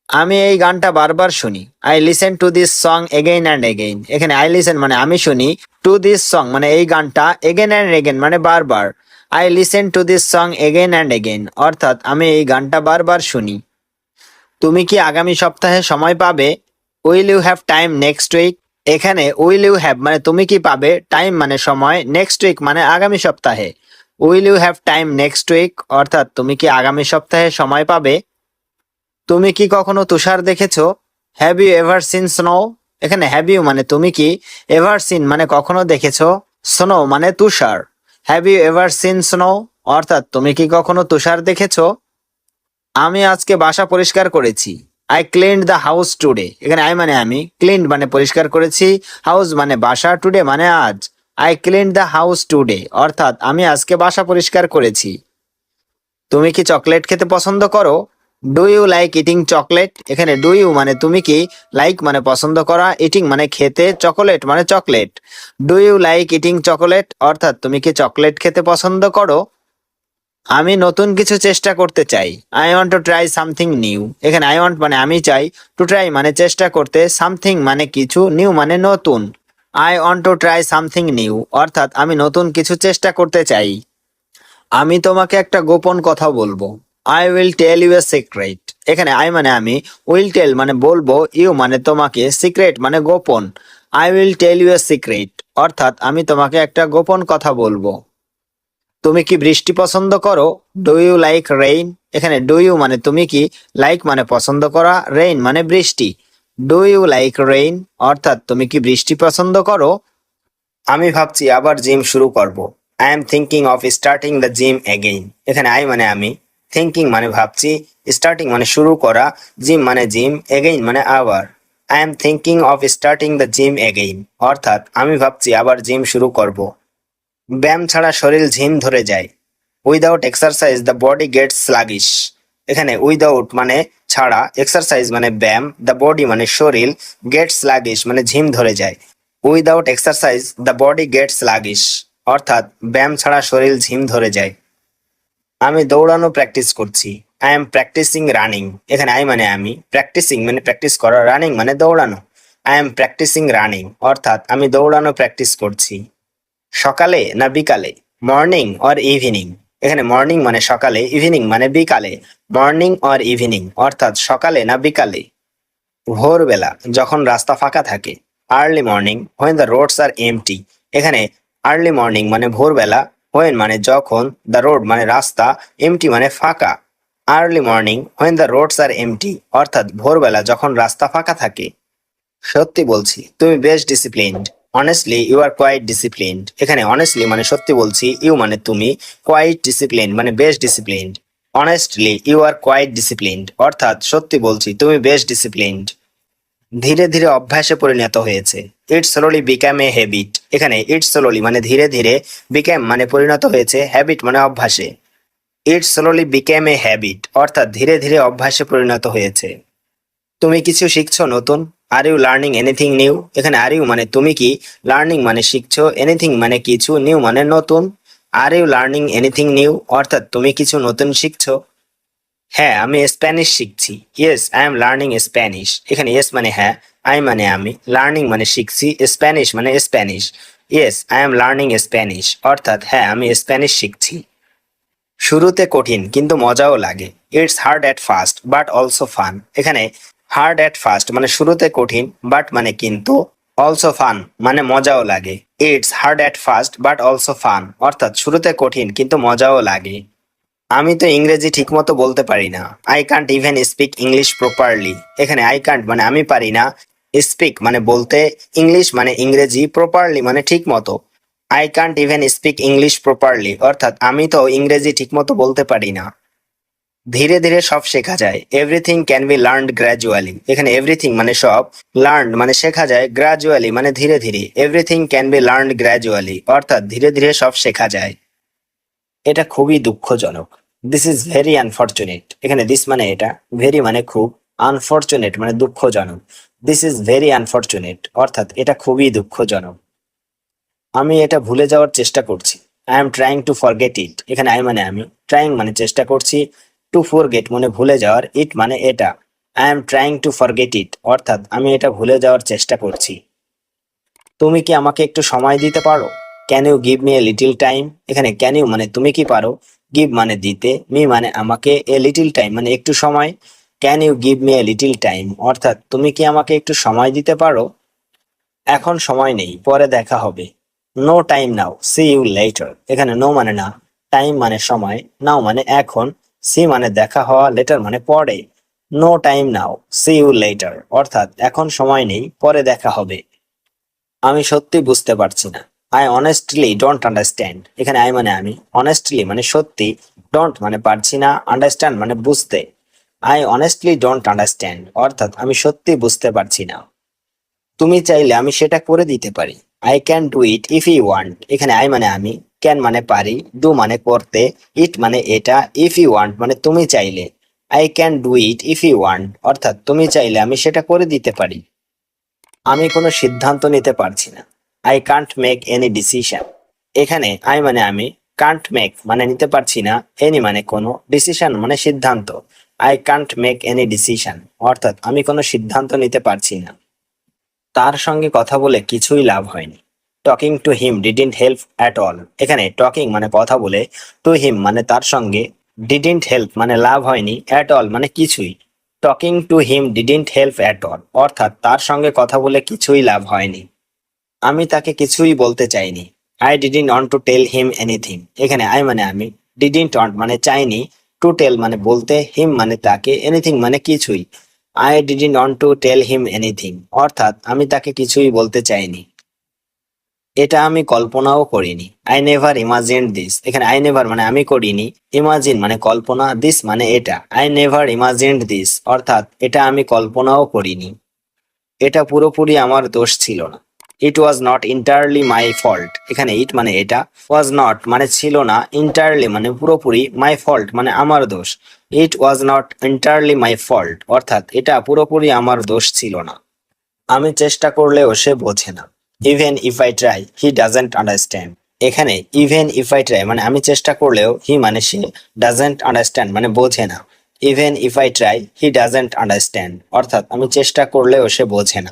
আমি এই গানটা বারবার শুনি। I listen to this song again and again. এখানে আই লিসেন মানে আমি শুনি, টু দিস সং মানে এই গানটা, এগেন অ্যান্ড এগেন মানে বারবার। I listen to this song again and again অর্থাৎ আমি এই গানটা বারবার শুনি। তুমি কি আগামী সপ্তাহে সময় পাবে? Will you have time next week? এখানে উইল ইউ হ্যাভ মানে তুমি কি পাবে, টাইম মানে সময়, নেক্সট উইক মানে আগামী সপ্তাহে। Will you have time next week অর্থাৎ তুমি কি আগামী সপ্তাহে সময় পাবে? তুমি কি কখনো তুষার দেখেছো? Have you ever seen snow? এখানে হ্যাভ ইউ মানে তুমি কি, এভার সিন মানে কখনো দেখেছো, স্নো মানে তুষার। Have you ever seen snow অর্থাৎ তুমি কি কখনো তুষার দেখেছো? আমি আজকে বাসা পরিষ্কার করেছি। I cleaned the house today. এখানে আই মানে আমি, ক্লিনড মানে পরিষ্কার করেছি, হাউস মানে বাসা, টুডে মানে আজ। I cleaned the house today অর্থাৎ আমি আজকে বাসা পরিষ্কার করেছি। তুমি কি চকলেট খেতে পছন্দ করো? Do you like eating chocolate? এখানে ডু ইউ মানে তুমি কি, লাইক মানে পছন্দ করা, ইটিং মানে খেতে, চকোলেট মানে chocolate. Do you like eating chocolate অর্থাৎ তুমি কি চকলেট খেতে পছন্দ করো? আমি নতুন কিছু চেষ্টা করতে চাই। I want to try something new. এখানে আই ওয়ান্ট মানে আমি চাই, টু ট্রাই মানে চেষ্টা করতে, সামথিং মানে কিছু, নিউ মানে নতুন। I want to try something new অর্থাৎ আমি নতুন কিছু চেষ্টা করতে চাই। আমি তোমাকে একটা গোপন কথা বলবো। I will tell you a secret. এখানে আই মানে আমি, উইল টেল মানে বলবো, ইউ মানে তোমাকে, সিক্রেট মানে গোপন। I will tell you a secret অর্থাৎ আমি তোমাকে একটা গোপন কথা বলবো। তুমি কি বৃষ্টি পছন্দ করো? Do you like rain? এখানে ডু ইউ মানে তুমি কি, লাইক মানে পছন্দ করা, রেইন মানে বৃষ্টি। ডু ইউ লাইক রেইন অর্থাৎ তুমি কি বৃষ্টি পছন্দ করো? আমি ভাবছি আবার জিম শুরু করব। I am thinking of starting the gym again. এখানে আই মানে আমি, থিঙ্কিং মানে ভাবছি, স্টার্টিং মানে শুরু করা, জিম মানে জিম, এগেইন মানে আবার। I am thinking of starting the gym again অর্থাৎ আমি ভাবছি আবার জিম শুরু করব। ব্যায়াম ছাড়া শরীর ঝিম ধরে যায়। Without exercise the body gets sluggish. এখানে উইদাউট মানে ছাড়া, এক্সারসাইজ মানে ব্যায়াম, দ্য বডি মানে শরীর, গেটস স্লাগিশ মানে ঝিম ধরে যায়। Without exercise the body gets sluggish অর্থাৎ ব্যায়াম ছাড়া শরীর ঝিম ধরে যায়। আমি দৌড়ানো প্র্যাকটিস করছি। I am practising running. এখানে আই মানে আমি, প্র্যাকটিসিং মানে প্র্যাকটিস করা, রানিং মানে দৌড়ানো। আই এম প্র্যাকটিসিং রানিং অর্থাৎ আমি দৌড়ানো প্র্যাকটিস করছি। সকালে না বিকালে? Morning or evening? এখানে মর্নিং মানে সকালে, ইভিনিং মানে বিকালে। মর্নিং অর ইভিনিং অর্থাৎ সকালে না বিকালে। ভোরবেলা যখন রাস্তা ফাঁকা থাকে। Early morning when the roads are empty. এখানে আর্লি মর্নিং মানে ভোরবেলা, হোয়েন মানে যখন, দ্য রোড মানে রাস্তা, এমটি মানে ফাঁকা। Early morning when the roads are empty অর্থাৎ ভোরবেলা যখন রাস্তা ফাঁকা থাকে। সত্যি বলছি তুমি বেশ disciplined. Honestly you are quite disciplined. এখানে অনেস্টলি মানে সত্যি বলছি, ইউ মানে তুমি, কোয়াইট ডিসিপ্লিন মানে বেশ disciplined. Honestly you are quite disciplined অর্থাৎ সত্যি বলছি তুমি বেশ ডিসিপ্লিনড। ধীরে ধীরে অভ্যাসে পরিণত হয়েছে। ইট স্লোলি বিকাম এ হ্যাবিট। এখানে ইট স্লোলি মানে ধীরে ধীরে, বিকাম মানে পরিণত হয়েছে, হ্যাবিট মানে অভ্যাসে। ইট স্লোলি বিকাম এ হ্যাবিট অর্থাৎ ধীরে ধীরে অভ্যাসে পরিণত হয়েছে। তুমি কিছু শিখছো নতুন? Are you learning anything new? এখানে আর ইউ মানে তুমি কি, লার্নিং মানে শিখছো, এনিথিং মানে কিছু, নিউ মানে নতুন। Are you learning anything new অর্থাৎ তুমি কিছু নতুন শিখছো? হ্যাঁ আমি স্প্যানিশ শিখছি। Yes I am learning Spanish. এখানে ইয়েস মানে হ্যাঁ, আই মানে আমি, লার্নিং মানে শিখছি, স্প্যানিশ মানে Spanish. Yes I am learning Spanish অর্থাৎ হ্যাঁ আমি স্প্যানিশ শিখছি। শুরুতে কঠিন কিন্তু মজাও লাগে। It's hard at first but also fun. এখানে হার্ড অ্যাট ফার্স্ট মানে শুরুতে কঠিন, বাট মানে কিন্তু, অলসো ফান মানে মজাও লাগে। It's hard at first but also fun অর্থাৎ শুরুতে কঠিন কিন্তু মজাও লাগে। আমি তো ইংরেজি ঠিকমতো বলতে পারি না। I can't even speak English properly. এখানে আই কান্ট মানে আমি পারি না, স্পিক মানে বলতে, ইংলিশ মানে ইংরেজি, প্রপারলি মানে ঠিক মতো। I can't even speak English properly অর্থাৎ আমি তো ইংরেজি ঠিকমতো বলতে পারি না। ধীরে ধীরে সব শেখা যায়। Everything can be learned gradually. এখানে এভরিথিং মানে সব, লার্ন মানে শেখা যায়, গ্র্যাজুয়ালি মানে ধীরে ধীরে। Everything can be learned gradually অর্থাৎ ধীরে ধীরে সব শেখা যায়। এটা খুবই দুঃখজনক। This is very unfortunate. এখানে দিস মানে এটা, ভেরি মানে খুব, আনফর্চুনেট মানে দুঃখজনক। দিস ইজ ভেরি আনফর্চুনেট, অর্থাৎ এটা খুবই দুঃখজনক। আমি এটা ভুলে যাওয়ার চেষ্টা করছি। I am trying to forget it. এখানে আই মানে আমি, ট্রাইং মানে চেষ্টা করছি, টু ফরগেট মানে ভুলে যাওয়ার, ইট মানে এটা। I am trying to forget it, অর্থাৎ আমি এটা ভুলে যাওয়ার চেষ্টা করছি। তুমি কি আমাকে একটু সময় দিতে পারো? Can you give me a little time? এখানে ক্যান ইউ মানে তুমি কি পারো, গিভ মানে দিতে, মি মানে আমাকে, এ লিটিল টাইম মানে একটু সময়। Can you give me a little time, অর্থাৎ তুমি কি আমাকে একটু সময় দিতে পারো? এখন সময় নেই, পরে দেখা হবে। No time now, see you later. এখানে নো মানে না, টাইম মানে সময়, নাও মানে এখন, সি মানে দেখা হওয়া, লেটার মানে পরে। No time now, see you later, অর্থাৎ এখন সময় নেই, পরে দেখা হবে। আমি সত্যি বুঝতে পারছি না। I honestly don't understand. এখানে আই মানে আমি, অনেস্টলি মানে সত্যি, ডোন্ট মানে পারছি না, আন্ডারস্ট্যান্ড মানে বুঝতে। আই অনেস্টলি ডোন্ট আন্ডারস্ট্যান্ড, অর্থাৎ আমি সত্যি বুঝতে পারছি না। তুমি চাইলে আমি সেটা করে দিতে পারি। I can do it if you want. এখানে আই মানে আমি, ক্যান মানে পারি, ডু মানে করতে, ইট মানে এটা, ইফ ইউ ওয়ান্ট মানে তুমি চাইলে। I can do it if you want, অর্থাৎ তুমি চাইলে আমি সেটা করে দিতে পারি। আমি কোনো সিদ্ধান্ত নিতে পারছি না। I can't make any decision. এখানে আই মানে আমি, কান্ট মেক মানে নিতে পারছি না, এনি মানে কোনো, ডিসিশন মানে সিদ্ধান্ত। I can't make any decision, অর্থাৎ আমি কোনো সিদ্ধান্ত নিতে পারছি না। তার সঙ্গে কথা বলে কিছুই লাভ হয়নি। Talking to him didn't help at all. এখানে টকিং মানে কথা বলে, টু হিম মানে তার সঙ্গে, ডিডন্ট হেল্প মানে লাভ হয়নি, অ্যাট অল মানে কিছুই। Talking to him didn't help at all, অর্থাৎ তার সঙ্গে কথা বলে কিছুই লাভ হয়নি। আমি তাকে কিছুই বলতে চাইনি। I didn't want to tell him anything. এখানে আই মানে আমি, ডিডন্ট ওয়ান্ট মানে চাইনি, টু টেল মানে বলতে, হিম মানে তাকে, এনিথিং মানে কিছুই। I didn't want to tell him anything, অর্থাৎ আমি তাকে কিছুই বলতে চাইনি। এটা আমি কল্পনাও করিনি। I never imagined this. এখানে আই নেভার মানে আমি করিনি, ইমাজিন মানে কল্পনা, দিস মানে এটা। আই নেভার ইমাজিনড দিস, অর্থাৎ এটা আমি কল্পনাও করিনি। এটা পুরোপুরি আমার দোষ ছিল না। It was not entirely my fault. এখানে ইট মানে এটা, ওয়াজ নট মানে ছিল না, ইন্টায়ারলি মানে পুরোপুরি, মাই ফল্ট মানে আমার দোষ। ইট was not entirely my fault, অর্থাৎ এটা পুরোপুরি আমার দোষ ছিল না। আমি চেষ্টা করলেও সে বোঝে না। Even if I try he doesn't understand. এখানে ইভেন ইফ আই ট্রাই মানে আমি চেষ্টা করলেও, হি মানে সে, ডাজেন্ট আন্ডারস্ট্যান্ড মানে বোঝে না। Even if I try he doesn't understand, অর্থাৎ আমি চেষ্টা করলেও সে বোঝে না।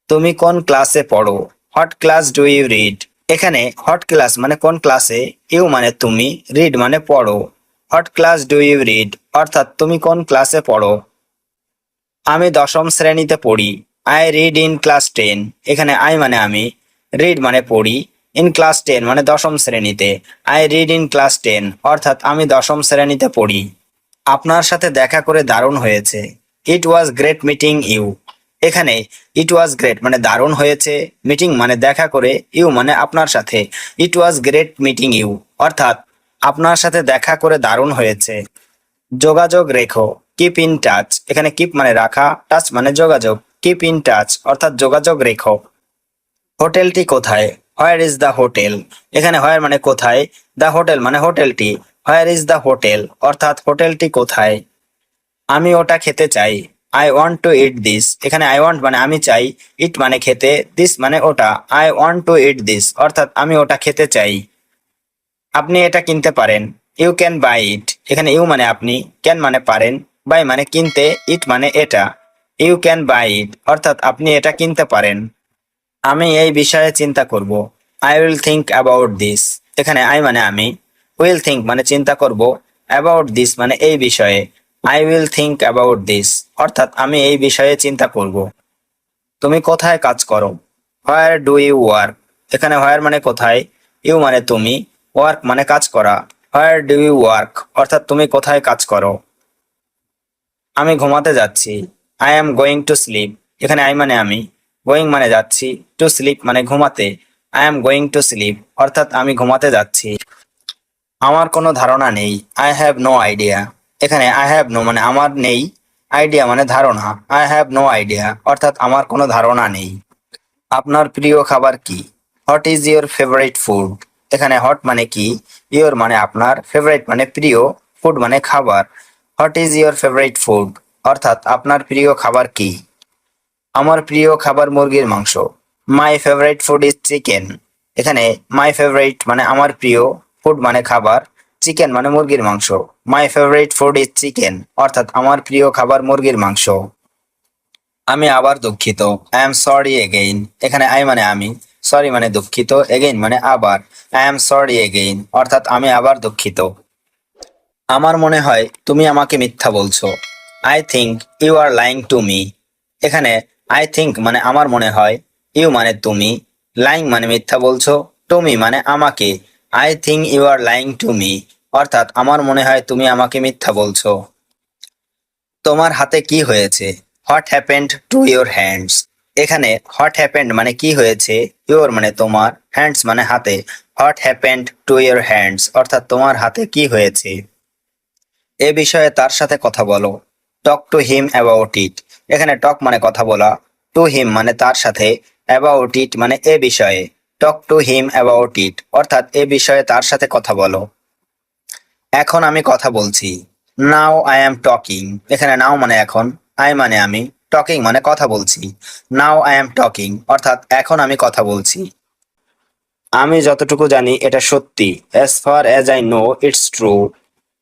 তুমি কোন ক্লাসে পড়ো? What class do you read? এখানে হোয়াট ক্লাস মানে কোন ক্লাসে, ইউ মানে তুমি, রিড মানে পড়ো। What class do you read, অর্থাৎ তুমি কোন ক্লাসে পড়ো। আমি দশম শ্রেণীতে পড়ি। I read in class 10। এখানে আই মানে আমি, রিড মানে পড়ি, ইন ক্লাস 10 মানে দশম শ্রেণীতে। আই রিড ইন ক্লাস 10, অর্থাৎ আমি দশম শ্রেণীতে পড়ি। আপনার সাথে দেখা করে দারুণ হয়েছে। ইট ওয়াজ গ্রেট মিটিং ইউ। এখানে ইট ওয়াজ গ্রেট মানে দারুণ হয়েছে, মিটিং মানে দেখা করে, ইউ মানে আপনার সাথে। ইট ওয়াজ গ্রেট মিটিং ইউ, অর্থাৎ আপনার সাথে দেখা করে দারুণ হয়েছে। যোগাযোগ রেখো, কিপ ইন টাচ। এখানে কিপ মানে রাখা, টাচ মানে যোগাযোগ, কিপ ইন টাচ অর্থাৎ যোগাযোগ রেখো। হোটেলটি কোথায়? Where is the hotel. এখানে হোয়ার মানে কোথায়, দ্য হোটেল মানে হোটেলটি, হোয়ার ইজ দ্য হোটেল অর্থাৎ হোটেলটি কোথায়। আমি ওটা খেতে চাই। I want to it this. এখানে আই ওয়ান্ট মানে আমি চাই, ইট মানে খেতে, দিস মানে ওটা। I want to it this অর্থাৎ আমি ওটা খেতে চাই। আপনি এটা কিনতে পারেন। ইউ ক্যান বাই ইট। এখানে ইউ মানে আপনি, ক্যান মানে পারেন, বাই মানে কিনতে, ইট মানে এটা। ইউ ক্যান বাই ইট অর্থাৎ আপনি এটা কিনতে পারেন। আমি এই বিষয়ে চিন্তা করব। I will think about this. এখানে আই মানে আমি, উইল থিঙ্ক মানে চিন্তা করব, অ্যাবাউট দিস মানে এই বিষয়ে। I will think about this অর্থাৎ আমি এই বিষয়ে চিন্তা করব। তুমি কোথায় কাজ করো? Where do you work. এখানে হোয়ার মানে কোথায়, ইউ মানে তুমি, ওয়ার্ক মানে কাজ করা। হোয়ার ডু ইউ ওয়ার্ক অর্থাৎ তুমি কোথায় কাজ করো। আমি ঘুমাতে যাচ্ছি। I am going to sleep. এখানে আই মানে আমি, গোয়িং মানে যাচ্ছি, টু স্লিপ মানে ঘুমাতে। I am going to sleep অর্থাৎ আমি ঘুমাতে যাচ্ছি। আমার কোনো ধারণা নেই। I have no idea. এখানে আই হ্যাভ নো মানে আমার নেই, আইডিয়া মানে ধারণা। আই হ্যাভ নো আইডিয়া অর্থাৎ আমার কোনো ধারণা নেই। আপনার প্রিয় খাবার কি? What is your favourite food. এখানে হট মানে কি, ইয়োর মানে আপনার, ফেভারিট মানে প্রিয়, ফুড মানে খাবার। What is your favourite food অর্থাৎ আপনার প্রিয় খাবার কি। আমার প্রিয় খাবার মুরগির মাংস। My favourite food is chicken. এখানে মাই ফেভারিট মানে আমার প্রিয়, ফুড মানে খাবার, চিকেন মানে মুরগির মাংস। My favourite food is chicken অর্থাৎ আমার প্রিয় খাবার মুরগির মাংস। আমি আবার দুঃখিত। I am sorry again. এখানে আই মানে আমি, সরি মানে দুঃখিত, এগেইন মানে আবার। আই এম সরি এগেইন অর্থাৎ আমি আবার দুঃখিত। আমার মনে হয় তুমি আমাকে মিথ্যা বলছো। I think you are lying to me. এখানে আই থিঙ্ক মানে আমার মনে হয়, ইউ মানে তুমি, লাইং মানে মিথ্যা বলছো, টু মি মানে আমাকে। I think you are lying to me অর্থাৎ আমার মনে হয় তুমি আমাকে মিথ্যা বলছো। তোমার হাতে কি হয়েছে? What happened to your hands. এখানে হোয়াট হ্যাপেন্ড মানে কি হয়েছে, ইউর মানে তোমার, হ্যান্ডস মানে হাতে। What happened to your hands অর্থাৎ তোমার হাতে কি হয়েছে। এ বিষয়ে তার সাথে কথা বলো। Talk to him about it. এখানে টক মানে কথা বলা, টু হিম মানে তার সাথে, অ্যাবাউট ইট মানে এ বিষয়ে। Talk to him about it অর্থাৎ এ বিষয়ে তার সাথে কথা বলো। এখন আমি কথা বলছি। Now I am talking. এখানে নাও মানে এখন, আই মানে আমি, টকিং মানে কথা বলছি। নাও আই অ্যাম টকিং অর্থাৎ এখন আমি কথা বলছি। আমি যতটুকু জানি এটা সত্যি। As far as I know it's true.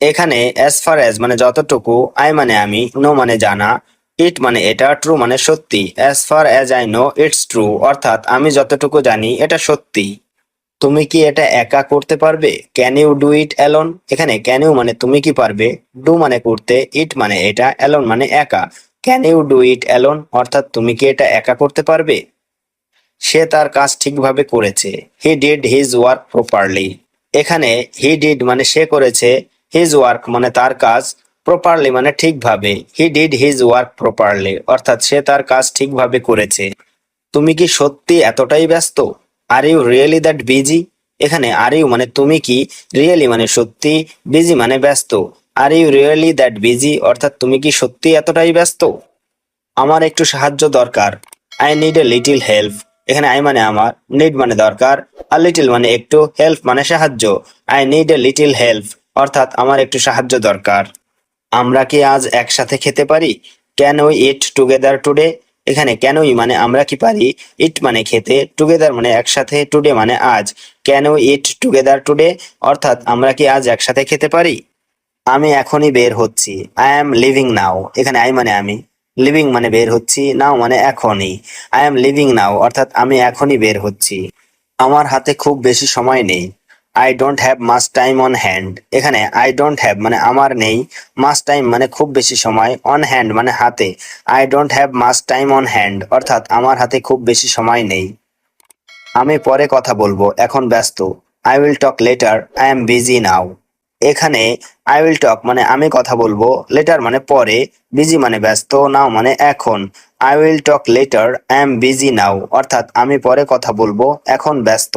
এখানে অ্যাজ ফার অ্যাজ মানে যতটুকু, আই মানে আমি, নো মানে জানা, ইট মানে এটা, ট্রু মানে সত্যি। As far as I know it's true অর্থাৎ আমি যতটুকু জানি এটা সত্যি। তুমি কি এটা একা করতে পারবে? Can you do it alone. এখানে ক্যান ইউ মানে তুমি কি পারবে, ডু মানে করতে, ইট মানে এটা, অ্যালোন মানে একা। Can you do it alone অর্থাৎ তুমি কি এটা একা করতে পারবে? সে তার কাজ ঠিকভাবে করেছে। He did his work properly. এখানে হি ডিড মানে সে করেছে, হিজ ওয়ার্ক মানে তার কাজ, প্রপারলি মানে ঠিকভাবে। He did his work properly অর্থাৎ সে তার কাজ ঠিকভাবে করেছে। তুমি কি সত্যি এতটাই ব্যস্ত? Are you really that busy. এখানে আর ইউ মানে তুমি কি, রিয়েলি মানে সত্যি, বিজি মানে ব্যস্ত। Are you really that busy অর্থাৎ তুমি কি সত্যি এতটাই ব্যস্ত? আমার একটু সাহায্য দরকার। I need a little help. এখানে আই মানে আমার, নিড মানে দরকার, আর লিটিল মানে একটু, হেল্প মানে সাহায্য। I need a little help অর্থাৎ আমার একটু সাহায্য দরকার। আমরা কি আজ একসাথে খেতে পারি? Can we eat together today. এখানে ক্যান উই মানে আমরা কি পারি, ইট মানে খেতে, টুগেদার মানে একসাথে, টুডে মানে আজ। Can we eat together today অর্থাৎ আমরা কি আজ একসাথে খেতে পারি? আমি এখনই বের হচ্ছি। আই অ্যাম লিভিং নাও। এখানে আই মানে আমি, লিভিং মানে বের হচ্ছি, নাও মানে এখনই। আই অ্যাম লিভিং নাও অর্থাৎ আমি এখনই বের হচ্ছি। আমার হাতে খুব বেশি সময় নেই। I don't have much time on hand. এখানে আই ডোন্ট হ্যাভ মানে আমার নেই, মাস টাইম মানে খুব বেশি সময়, অন হ্যান্ড মানে হাতে। I don't have much time on hand অর্থাৎ আমার হাতে খুব বেশি সময় নেই। আমি পরে কথা বলবো, এখন ব্যস্ত। I will talk later, I am busy now. এখানে আই উইল টক মানে আমি কথা বলবো, লেটার মানে পরে, বিজি মানে ব্যস্ত, নাও মানে এখন। I will talk later, I am busy now অর্থাৎ আমি পরে কথা বলবো, এখন ব্যস্ত।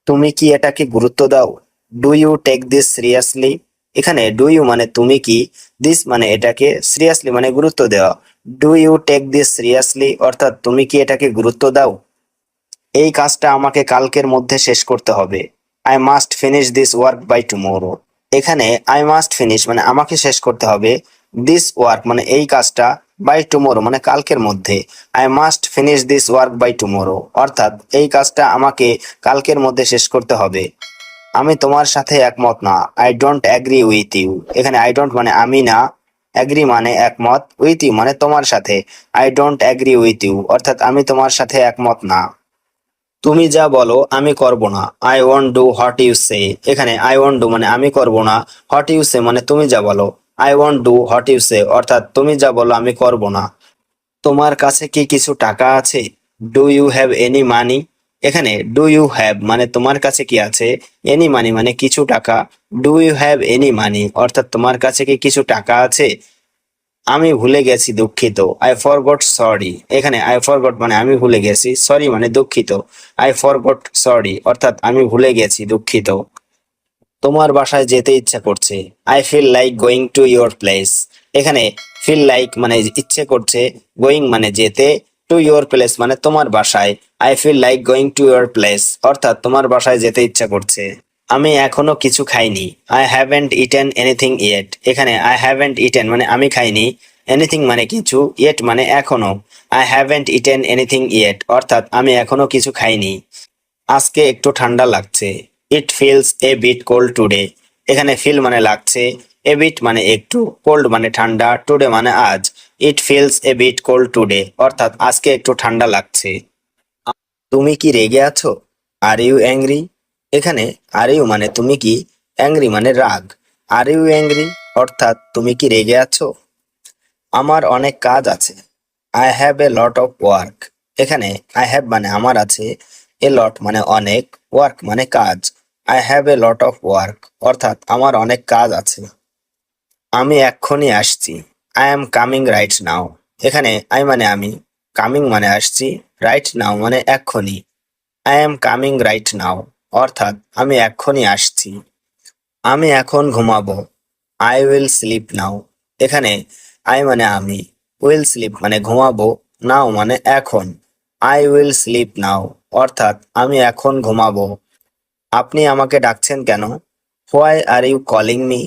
তুমি কি এটাকে গুরুত্ব দাও? Do you take this seriously. এখানে ডু ইউ মানে তুমি কি, দিস মানে এটাকে, সিরিয়াসলি মানে গুরুত্ব দেওয়া। Do you take this seriously অর্থাৎ তুমি কি এটাকে গুরুত্ব দাও? এই কাজটা আমাকে কালকের মধ্যে শেষ করতে হবে। I must finish this work by tomorrow. এখানে আই মাস্ট ফিনিশ মানে আমাকে শেষ করতে হবে, দিস ওয়ার্ক মানে এই কাজটা, বাই টুমোরো মানে কালকের মধ্যে। I must finish this work by tomorrow অর্থাৎ এই কাজটা আমাকে কালকের মধ্যে শেষ করতে হবে। আমি তোমার সাথে একমত না। I don't agree with you. এখানে আই ডোন্ট মানে আমি না, অ্যাগ্রি মানে একমত, উইথ ইউ মানে তোমার সাথে। I don't agree with you অর্থাৎ আমি তোমার সাথে একমত না। তুমি যা বলো আমি করব না। I won't do what you say. এখানে আই ওয়ন্ট ডু মানে আমি করব না, হোয়াট ইউ সে মানে তুমি যা বলো। I won't do what you say অর্থাৎ তুমি যা বলো আমি করব না। তোমার কাছে কি কিছু টাকা আছে? Do you have any money. এখানে ডু ইউ হ্যাভ মানে তোমার কাছে কি আছে, এনি মানি মানে কিছু টাকা। Do you have any money অর্থাৎ তোমার কাছে কি কিছু টাকা আছে? আমি ভুলে গেছি, দুঃখিত। I forgot sorry. এখানে আই ফরগট মানে আমি ভুলে গেছি, সরি মানে দুঃখিত। আই ফরগট সরি অর্থাৎ আমি ভুলে গেছি, দুঃখিত। তোমার বাসায় যেতে ইচ্ছা করছে। I feel like going to your place. এখানে ফিল লাইক মানে ইচ্ছে করছে, গোয়িং মানে যেতে, টু ইয়োর প্লেস মানে তোমার বাসায়। I feel like going to your place অর্থাৎ তোমার বাসায় যেতে ইচ্ছা করছে। আমি এখনো কিছু খাইনি। I haven't eaten anything yet. এখানে আই হ্যাভেন্ট ইটেন মানে আমি খাইনি, এনিথিং মানে কিছু, ইয়েট মানে এখনো। I haven't eaten anything yet, অর্থাৎ আমি এখনো কিছু খাইনি। আজকে একটু ঠান্ডা লাগছে। It feels a bit cold today. এখানে ফিল মানে লাগছে, এ বিট মানে একটু, কোল্ড মানে ঠান্ডা, টুডে মানে আজ। ইট feels a bit cold today, অর্থাৎ আজকে একটু ঠান্ডা লাগছে। তুমি কি রেগে আছো? Are you angry. এখানে আর ইউ মানে তুমি কি, অ্যাংরি মানে রাগ। আর ইউ অ্যাংরি, অর্থাৎ তুমি কি রেগে আছো? আমার অনেক কাজ আছে। I have a lot of work. এখানে আই হ্যাভ মানে আমার আছে, এ লট মানে অনেক, ওয়ার্ক মানে কাজ। I have a lot of work, অর্থাৎ আমার অনেক কাজ আছে। আমি এক্ষুনি আসছি। I am coming right now. এখানে আই মানে আমি, কামিং মানে আসছি, রাইট নাও মানে এক্ষুনি। I am coming right now, অর্থাৎ আমি এক্ষুনি আসছি। আমি এখন ঘুমাবো। I will sleep now. এখানে আই মানে আমি, উইল স্লিপ মানে ঘুমাবো, নাও মানে এখন। আই উইল স্লিপ নাও, অর্থাৎ আমি এখন ঘুমাবো। আপনি আমাকে ডাকছেন কেন? Why are you calling me.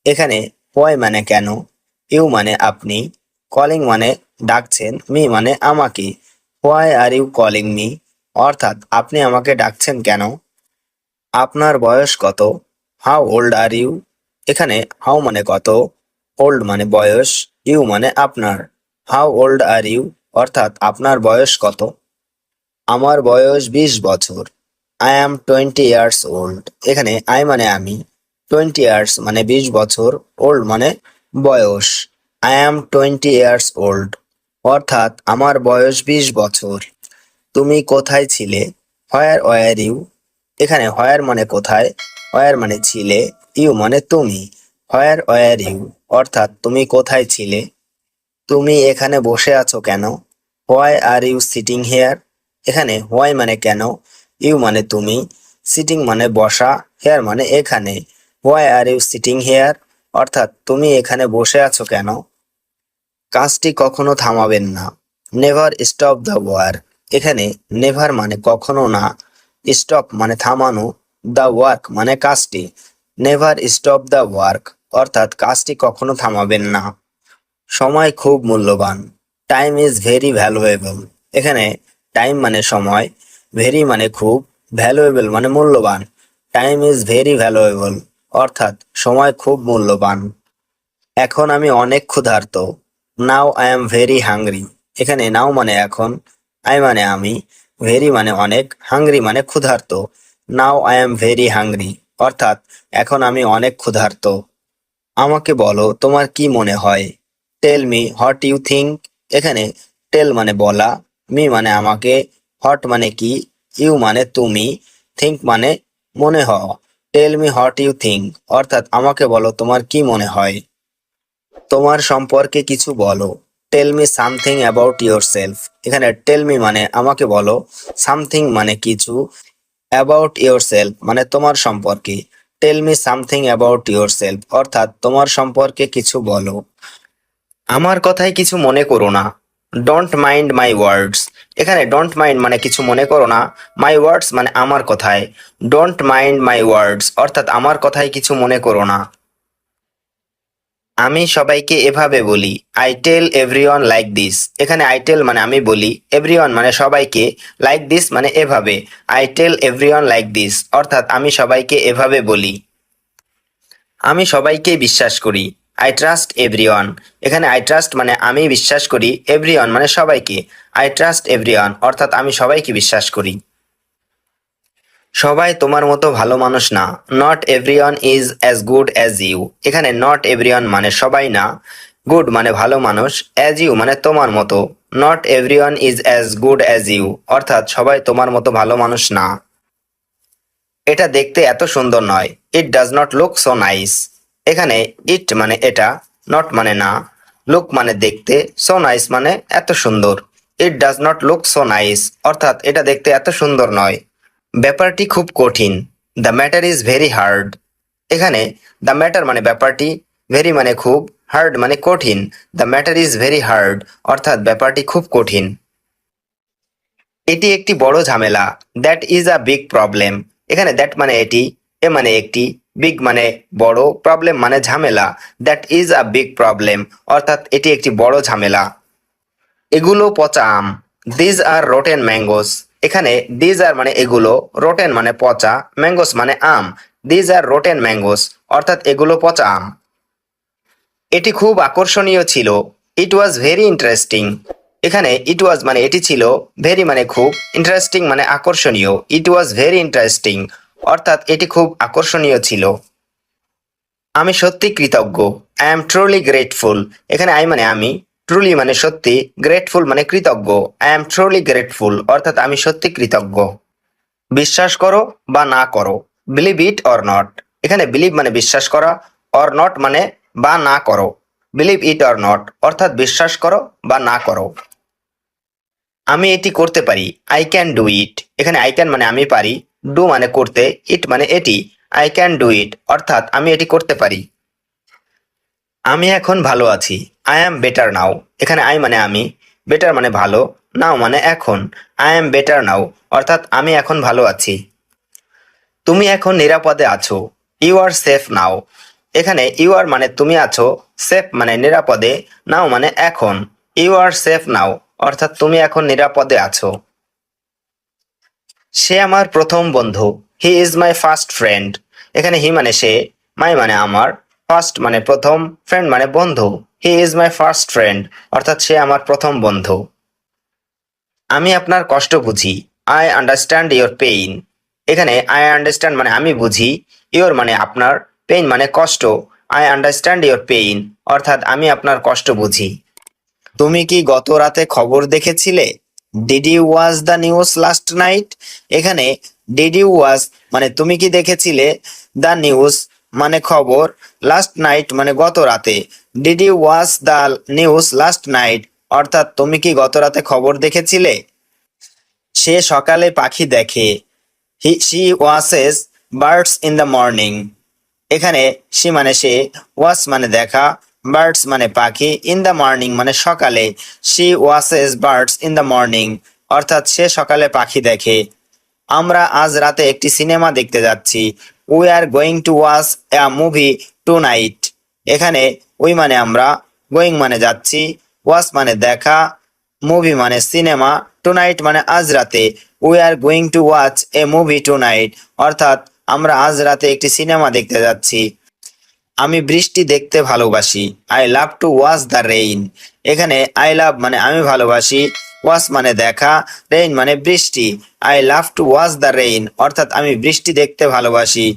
এখানে হোয়াই মানে কেন, ইউ মানে আপনি, কলিং মানে ডাকছেন, মি মানে আমাকে। Why are you calling me, অর্থাৎ আপনি আমাকে ডাকছেন কেন? আপনার বয়স কত? How old are you. এখানে হাউ মানে কত, ওল্ড মানে বয়স, ইউ মানে আপনার। হাউ ওল্ড আর ইউ, অর্থাৎ আপনার বয়স কত? আমার বয়স 20 বছর। I am 20 years old. এখানে আই মানে আমি, 20 ইয়ার্স মানে 20 বছর, ওল্ড মানে বয়স। আই অ্যাম 20 ইয়ার্স ওল্ড, অর্থাৎ আমার বয়স 20 বছর। তুমি কোথায় ছিলে? Where were you. এখানে হোয়ার মানে কোথায়, ওয়ার মানে ছিলে, ইউ মানে তুমি। হোয়ার ওয়ার ইউ, অর্থাৎ তুমি কোথায় ছিলে? তুমি এখানে বসে আছো কেন? Why are you sitting here. এখানে হোয়াই মানে কেন, ইউ মানে তুমি, সিটিং মানে বসা, হেয়ার মানে এখানে। Why are you sitting here, অর্থাৎ তুমি এখানে বসে আছো কেন? কাজটি কখনো থামাবেন না। Never stop the work. এখানে নেভার মানে কখনো না, স্টপ মানে থামানো, দ্য ওয়ার্ক মানে কাজটি। নেভার স্টপ দ্য ওয়ার্ক, অর্থাৎ কাজটি কখনো থামাবেন না। সময় খুব মূল্যবান। Time is very valuable. এখানে টাইম মানে সময়, ভেরি মানে খুব, ভ্যালুয়েবল মানে মূল্যবান। টাইম ইজ ভেরি ভ্যালুয়েবল, অর্থাৎ সময় খুব মূল্যবান। এখন আমি অনেক ক্ষুধার্ত। Now I am very hungry. এখানে নাও মানে এখন, আই মানে আমি, ভেরি মানে অনেক, হাংরি মানে ক্ষুধার্ত। Now I am very hungry, অর্থাৎ এখন আমি অনেক ক্ষুধার্ত। আমাকে বলো তোমার কি মনে হয়? Tell me what you think. এখানে টেল মানে বলা, মি মানে আমাকে, হোয়াট মানে কি, ইউ মানে তুমি, থিঙ্ক মানে মনে হওয়া। Tell me what you think, অর্থাৎ আমাকে বলো তোমার কি মনে হয়। তোমার সম্পর্কে কিছু বলো। Tell me something about yourself. এখানে টেল মি মানে আমাকে বলো, সামথিং মানে কিছু, অ্যাবাউট ইয়োর সেলফ মানে তোমার সম্পর্কে। Tell me something about yourself, অর্থাৎ তোমার সম্পর্কে কিছু বলো। আমার কথায় কিছু মনে করো না। ডোন্ট মাইন্ড মাই ওয়ার্ডস। এখানে ডোন্ট মাইন্ড মানে কিছু মনে করো না, মাই ওয়ার্ডস মানে আমার কথায়। ডোন্ট মাইন্ড মাই ওয়ার্ডস, অর্থাৎ আমার কথায় কিছু মনে করো না। আমি সবাইকে এভাবে বলি। I tell everyone like this. এখানে আই টেল মানে আমি বলি, এভরিওয়ান মানে সবাইকে, লাইক দিস মানে এভাবে। I tell everyone like this, অর্থাৎ আমি সবাইকে এভাবে বলি। আমি সবাইকে বিশ্বাস করি। I trust everyone. এখানে আই ট্রাস্ট মানে আমি বিশ্বাস করি, এভরিওয়ান মানে সবাইকে। আই ট্রাস্ট এভরিওয়ান, অর্থাৎ আমি সবাইকে বিশ্বাস করি। সবাই তোমার মতো ভালো মানুষ না। Not everyone is as good as you. এখানে নট এভরিওয়ান মানে সবাই না, গুড মানে ভালো মানুষ, অ্যাজ ইউ মানে তোমার মতো। Not everyone is as good as you, অর্থাৎ সবাই তোমার মতো ভালো মানুষ না। এটা দেখতে এত সুন্দর নয়। It does not look so nice. এখানে ইট মানে এটা, নট মানে না, লুক মানে দেখতে, সো নাইস মানে এত সুন্দর। It does not look so nice, অর্থাৎ এটা দেখতে এত সুন্দর নয়। ব্যাপারটি খুব কঠিন। The matter is very hard. এখানে দ্য ম্যাটার মানে ব্যাপারটি, ভেরি মানে খুব, হার্ড মানে কঠিন। The matter is very hard, অর্থাৎ ব্যাপারটি খুব কঠিন। এটি একটি বড় ঝামেলা। That is a big problem. এখানে দ্যাট মানে এটি, এ মানে একটি, বিগ মানে বড়, প্রবলেম মানে ঝামেলা। That is a big problem, অর্থাৎ এটি একটি বড় ঝামেলা। এগুলো পচা আম। These are rotten mangoes. এখানে দিজ আর মানে এগুলো, রোটেন মানে পচা, ম্যাঙ্গোস মানে আম। দিজ আর রোটেন ম্যাঙ্গোস, অর্থাৎ এগুলো পচা আম। এটি খুব আকর্ষণীয় ছিল। It was very interesting. এখানে ইট ওয়াজ মানে এটি ছিল, ভেরি মানে খুব, ইন্টারেস্টিং মানে আকর্ষণীয়। ইট ওয়াজ ভেরি ইন্টারেস্টিং, অর্থাৎ এটি খুব আকর্ষণীয় ছিল। আমি সত্যি কৃতজ্ঞ। I am truly grateful. এখানে আই মানে আমি, ট্রুলি মানে সত্যি, গ্রেটফুল মানে কৃতজ্ঞ। আই এম ট্রুলি গ্রেটফুল, অর্থাৎ আমি সত্যি কৃতজ্ঞ। বিশ্বাস করো বা না করো। Believe it or not. এখানে বিলিভ মানে বিশ্বাস করা, অর নট মানে বা না করো। বিলিভ ইট অর নট, অর্থাৎ বিশ্বাস করো বা না করো। আমি এটি করতে পারি। আই ক্যান ডু ইট। এখানে আই ক্যান মানে আমি পারি, ডু মানে করতে, ইট মানে এটি। আই ক্যান ডু ইট, অর্থাৎ আমি এটি করতে পারি। আমি এখন ভালো আছি। I am better now. এখানে আই মানে আমি, বেটার মানে ভালো, নাও মানে এখন। আই অ্যাম বেটার নাও, অর্থাৎ আমি এখন ভালো আছি। তুমি এখন নিরাপদে আছো। ইউ আর সেফ নাও। এখানে ইউ আর মানে তুমি আছো, সেফ মানে নিরাপদে, নাও মানে এখন। ইউ আর সেফ নাও, অর্থাৎ তুমি এখন নিরাপদে আছো। সে আমার প্রথম বন্ধু। He is my first friend. এখানে হি মানে সে, মাই মানে আমার, ফার্স্ট মানে প্রথম, ফ্রেন্ড মানে বন্ধু। He is my first friend, অর্থাৎ সে আমার প্রথম বন্ধু। আমি আপনার কষ্ট বুঝি। I understand your pain. এখানে আই আন্ডারস্ট্যান্ড মানে আমি বুঝি, ইয়োর মানে আপনার, পেইন মানে কষ্ট। আই আন্ডারস্ট্যান্ড ইয়োর পেইন, অর্থাৎ আমি আপনার কষ্ট বুঝি। তুমি কি গত রাতে খবর দেখেছিলে? Did you watch the news last night? এখানে ডিড ইউ ওয়াচ মানে তুমি কি দেখেছিলে, দ্য নিউজ মানে খবর, লাস্ট নাইট মানে গত রাতে। Did you watch the news last night, অর্থাৎ তুমি কি গত রাতে খবর দেখেছিলে? সে সকালে পাখি দেখে। She watches birds in the morning. এখানে সি মানে সে, ওয়াচ মানে দেখা, বার্ডস মানে পাখি, ইন দ্য মর্নিং মানে সকালে। She watches birds in the morning, অর্থাৎ সে সকালে পাখি দেখে। আমরা আজ রাতে একটি সিনেমা দেখতে যাচ্ছি। We are going to watch a movie tonight. এখানে উই মানে আমরা, গোয়িং মানে যাচ্ছি, ওয়াচ মানে দেখা, মুভি মানে সিনেমা, টু নাইট মানে আজ রাতে। We are going to watch a movie tonight, অর্থাৎ আমরা আজ রাতে একটি সিনেমা দেখতে যাচ্ছি। আমি বৃষ্টি দেখতে ভালোবাসি। I love to watch the rain. এখানে আই লাভ মানে আমি ভালোবাসি, ওয়াচ মানে দেখা, রেইন মানে বৃষ্টি। I love to watch the rain, অর্থাৎ আমি বৃষ্টি দেখতে ভালোবাসি।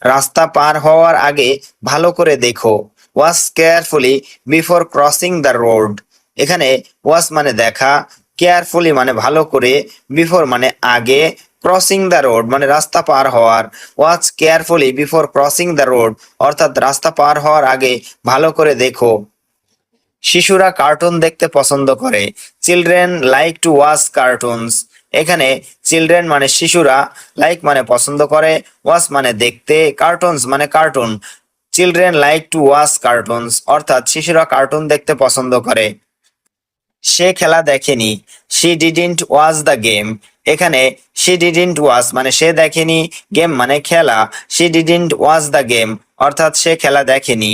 রাস্তা পার হওয়ার আগে ভালো করে দেখো। Watch carefully before crossing the road. এখানে ওয়াচ মানে দেখা, কেয়ারফুলি মানে ভালো করে, বিফোর মানে আগে, ক্রসিং দ্য রোড মানে রাস্তা পার হওয়ার। Watch carefully before crossing the road, অর্থাৎ রাস্তা পার হওয়ার আগে ভালো করে দেখো। শিশুরা কার্টুন দেখতে পছন্দ করে। Children like to watch cartoons. এখানে চিলড্রেন মানে শিশুরা, লাইক মানে পছন্দ করে, ওয়াচ মানে দেখতে, কার্টুনস মানে cartoon. Children like to watch cartoons, অর্থাৎ শিশুরা কার্টুন দেখতে পছন্দ করে। সে খেলা দেখেনি। She didn't watch the game. এখানে শি ডিডন্ট ওয়াচ মানে সে দেখেনি, গেম মানে খেলা। She didn't watch the game, অর্থাৎ সে খেলা দেখেনি।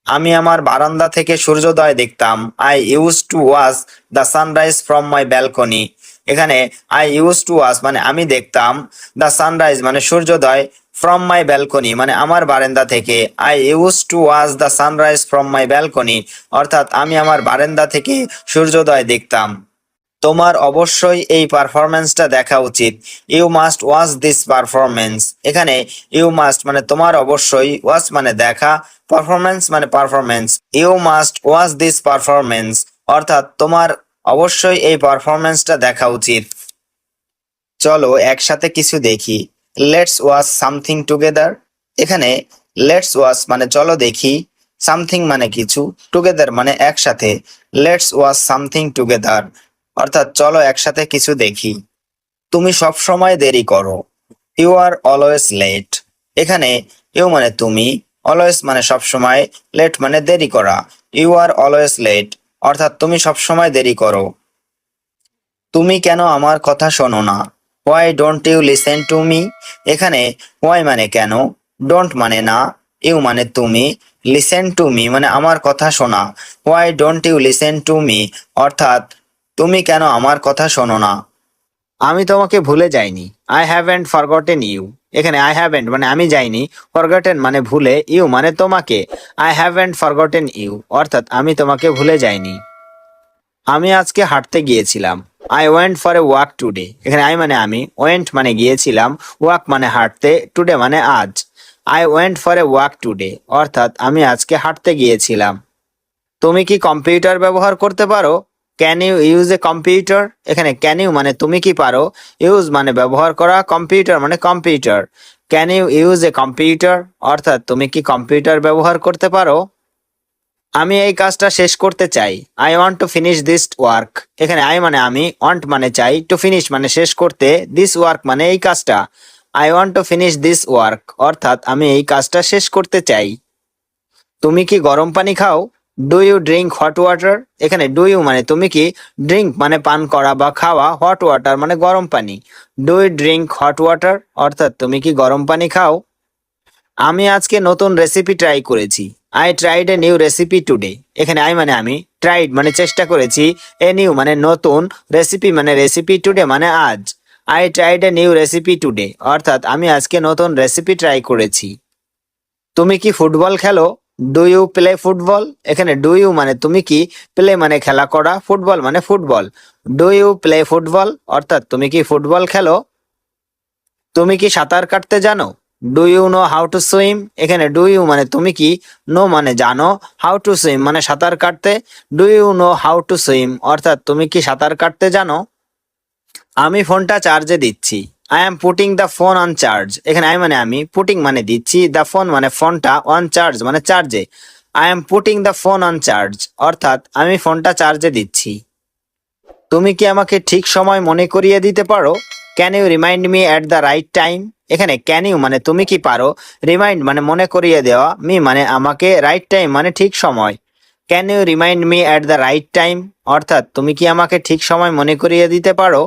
আমি আমার বারান্দা থেকে সূর্যোদয় দেখতাম। I use to watch the sunrise from my balcony. এখানে আই ইউজ টু ওয়াচ মানে আমি দেখতাম, দ্য সানরাইজ মানে সূর্যোদয়, ফ্রম মাই ব্যালকনি মানে আমার বারান্দা থেকে। I use to watch the sunrise from my balcony, অর্থাৎ আমি আমার বারান্দা থেকে সূর্যোদয় দেখতাম। তোমার অবশ্যই এই পারফরমেন্সটা দেখা উচিত। You must watch this performance. এখানে ইউ মাস্ট মানে তোমার অবশ্যই, ওয়াচ মানে দেখা, পারফরমেন্স মানে performance. You must watch this performance, অর্থাৎ তোমার অবশ্যই এই পারফরমেন্সটা দেখা উচিত। চলো একসাথে কিছু দেখি। Let's watch something together. এখানে লেটস ওয়াচ মানে চলো দেখি, সামথিং মানে কিছু, টুগেদার মানে একসাথে। লেটস ওয়াচ সামথিং টুগেদার, অর্থাৎ চলো একসাথে কিছু দেখি। তুমি সব সময় দেরি করো। You are always late. এখানে ইউ মানে তুমি, অলওয়েজ মানে সব সময়, লেট মানে দেরি করা। ইউ আর অলওয়েজ লেট, অর্থাৎ তুমি সব সময় দেরি করো। তুমি কেন আমার কথা শোনো না? Why don't you listen to me? এখানে হোয়াই মানে কেন, ডোন্ট মানে না, ইউ মানে তুমি, লিসেন টু মি মানে আমার কথা শোনা। Why don't you listen to me অর্থাৎ তুমি কেন আমার কথা শোনো না। আমি তোমাকে ভুলে যাইনি, আই হ্যাভেন্ট ফরগটেন ইউ। এখানে আই হ্যাভেন্ট মানে আমি যাইনি, ফরগটেন মানে ভুলে, ইউ মানে তোমাকে। আই হ্যাভেন্ট ফরগটেন ইউ অর্থাৎ আমি তোমাকে ভুলে যাইনি। আমি আজকে হাঁটতে গিয়েছিলাম, I went for a walk today. এখানে আই মানে আমি, ওয়েন্ট মানে গিয়েছিলাম, ওয়াক মানে হাঁটতে, টুডে মানে আজ। I went for a walk today অর্থাৎ আমি আজকে হাঁটতে গিয়েছিলাম। তুমি কি কম্পিউটার ব্যবহার করতে পারো? Can you use a computer? এখানে ক্যান ইউ মানে তুমি কি পারো, ইউজ মানে ব্যবহার করা, কম্পিউটার মানে computer. Can you use a computer অর্থাৎ তুমি কি কম্পিউটার ব্যবহার করতে পারো? আমি এই কাজটা শেষ করতে চাই, I want to finish this work. এখানে আই মানে আমি, ওয়ান্ট মানে চাই, টু ফিনিশ মানে শেষ করতে, দিস ওয়ার্ক মানে এই কাজটা। I want to finish this work অর্থাৎ আমি এই কাজটা শেষ করতে চাই। তুমি কি গরম পানি খাও? Do you drink hot water? এখানে ডু ইউ মানে তুমি কি, ড্রিঙ্ক মানে পান করা বা খাওয়া, হট ওয়াটার মানে গরম পানি। Do you drink hot water অর্থাৎ তুমি কি গরম পানি খাও? আমি আজকে নতুন রেসিপি ট্রাই করেছি, I tried a new recipe today. এখানে আই মানে আমি, ট্রাইড মানে চেষ্টা করেছি, এ নিউ মানে নতুন, রেসিপি মানে রেসিপি, টুডে মানে আজ। I tried a new recipe today অর্থাৎ আমি আজকে নতুন রেসিপি ট্রাই করেছি। তুমি কি ফুটবল খেলো? Do you play football? এখানে ডু ইউ মানে তুমি কি, প্লে মানে খেলা করা, ফুটবল মানে football. Do you play football অর্থাৎ তুমি কি ফুটবল খেলো? তুমি কি সাঁতার কাটতে জানো? Do you know how to swim? এখানে ডু ইউ মানে তুমি কি, নো মানে জানো, হাউ টু সুইম মানে সাঁতার কাটতে। Do you know how to swim অর্থাৎ তুমি কি সাঁতার কাটতে জানো? আমি ফোনটা চার্জে দিচ্ছি, I am putting the phone on charge. এখানে আই মানে আমি, পুটিং মানে দিচ্ছি, দ্য ফোন মানে ফোনটা, অন চার্জ মানে চার্জে। I am putting the phone on charge অর্থাৎ আমি ফোনটা চার্জে দিচ্ছি। তুমি কি আমাকে ঠিক সময় মনে করিয়ে দিতে পারো? Can you remind me at the right time? এখানে ক্যান ইউ মানে তুমি কি পারো, রিমাইন্ড মানে মনে করিয়ে দেওয়া, মি মানে আমাকে, রাইট টাইম মানে ঠিক সময়। Can you remind me at the right time অর্থাৎ তুমি কি আমাকে ঠিক সময় মনে করিয়ে দিতে পারো?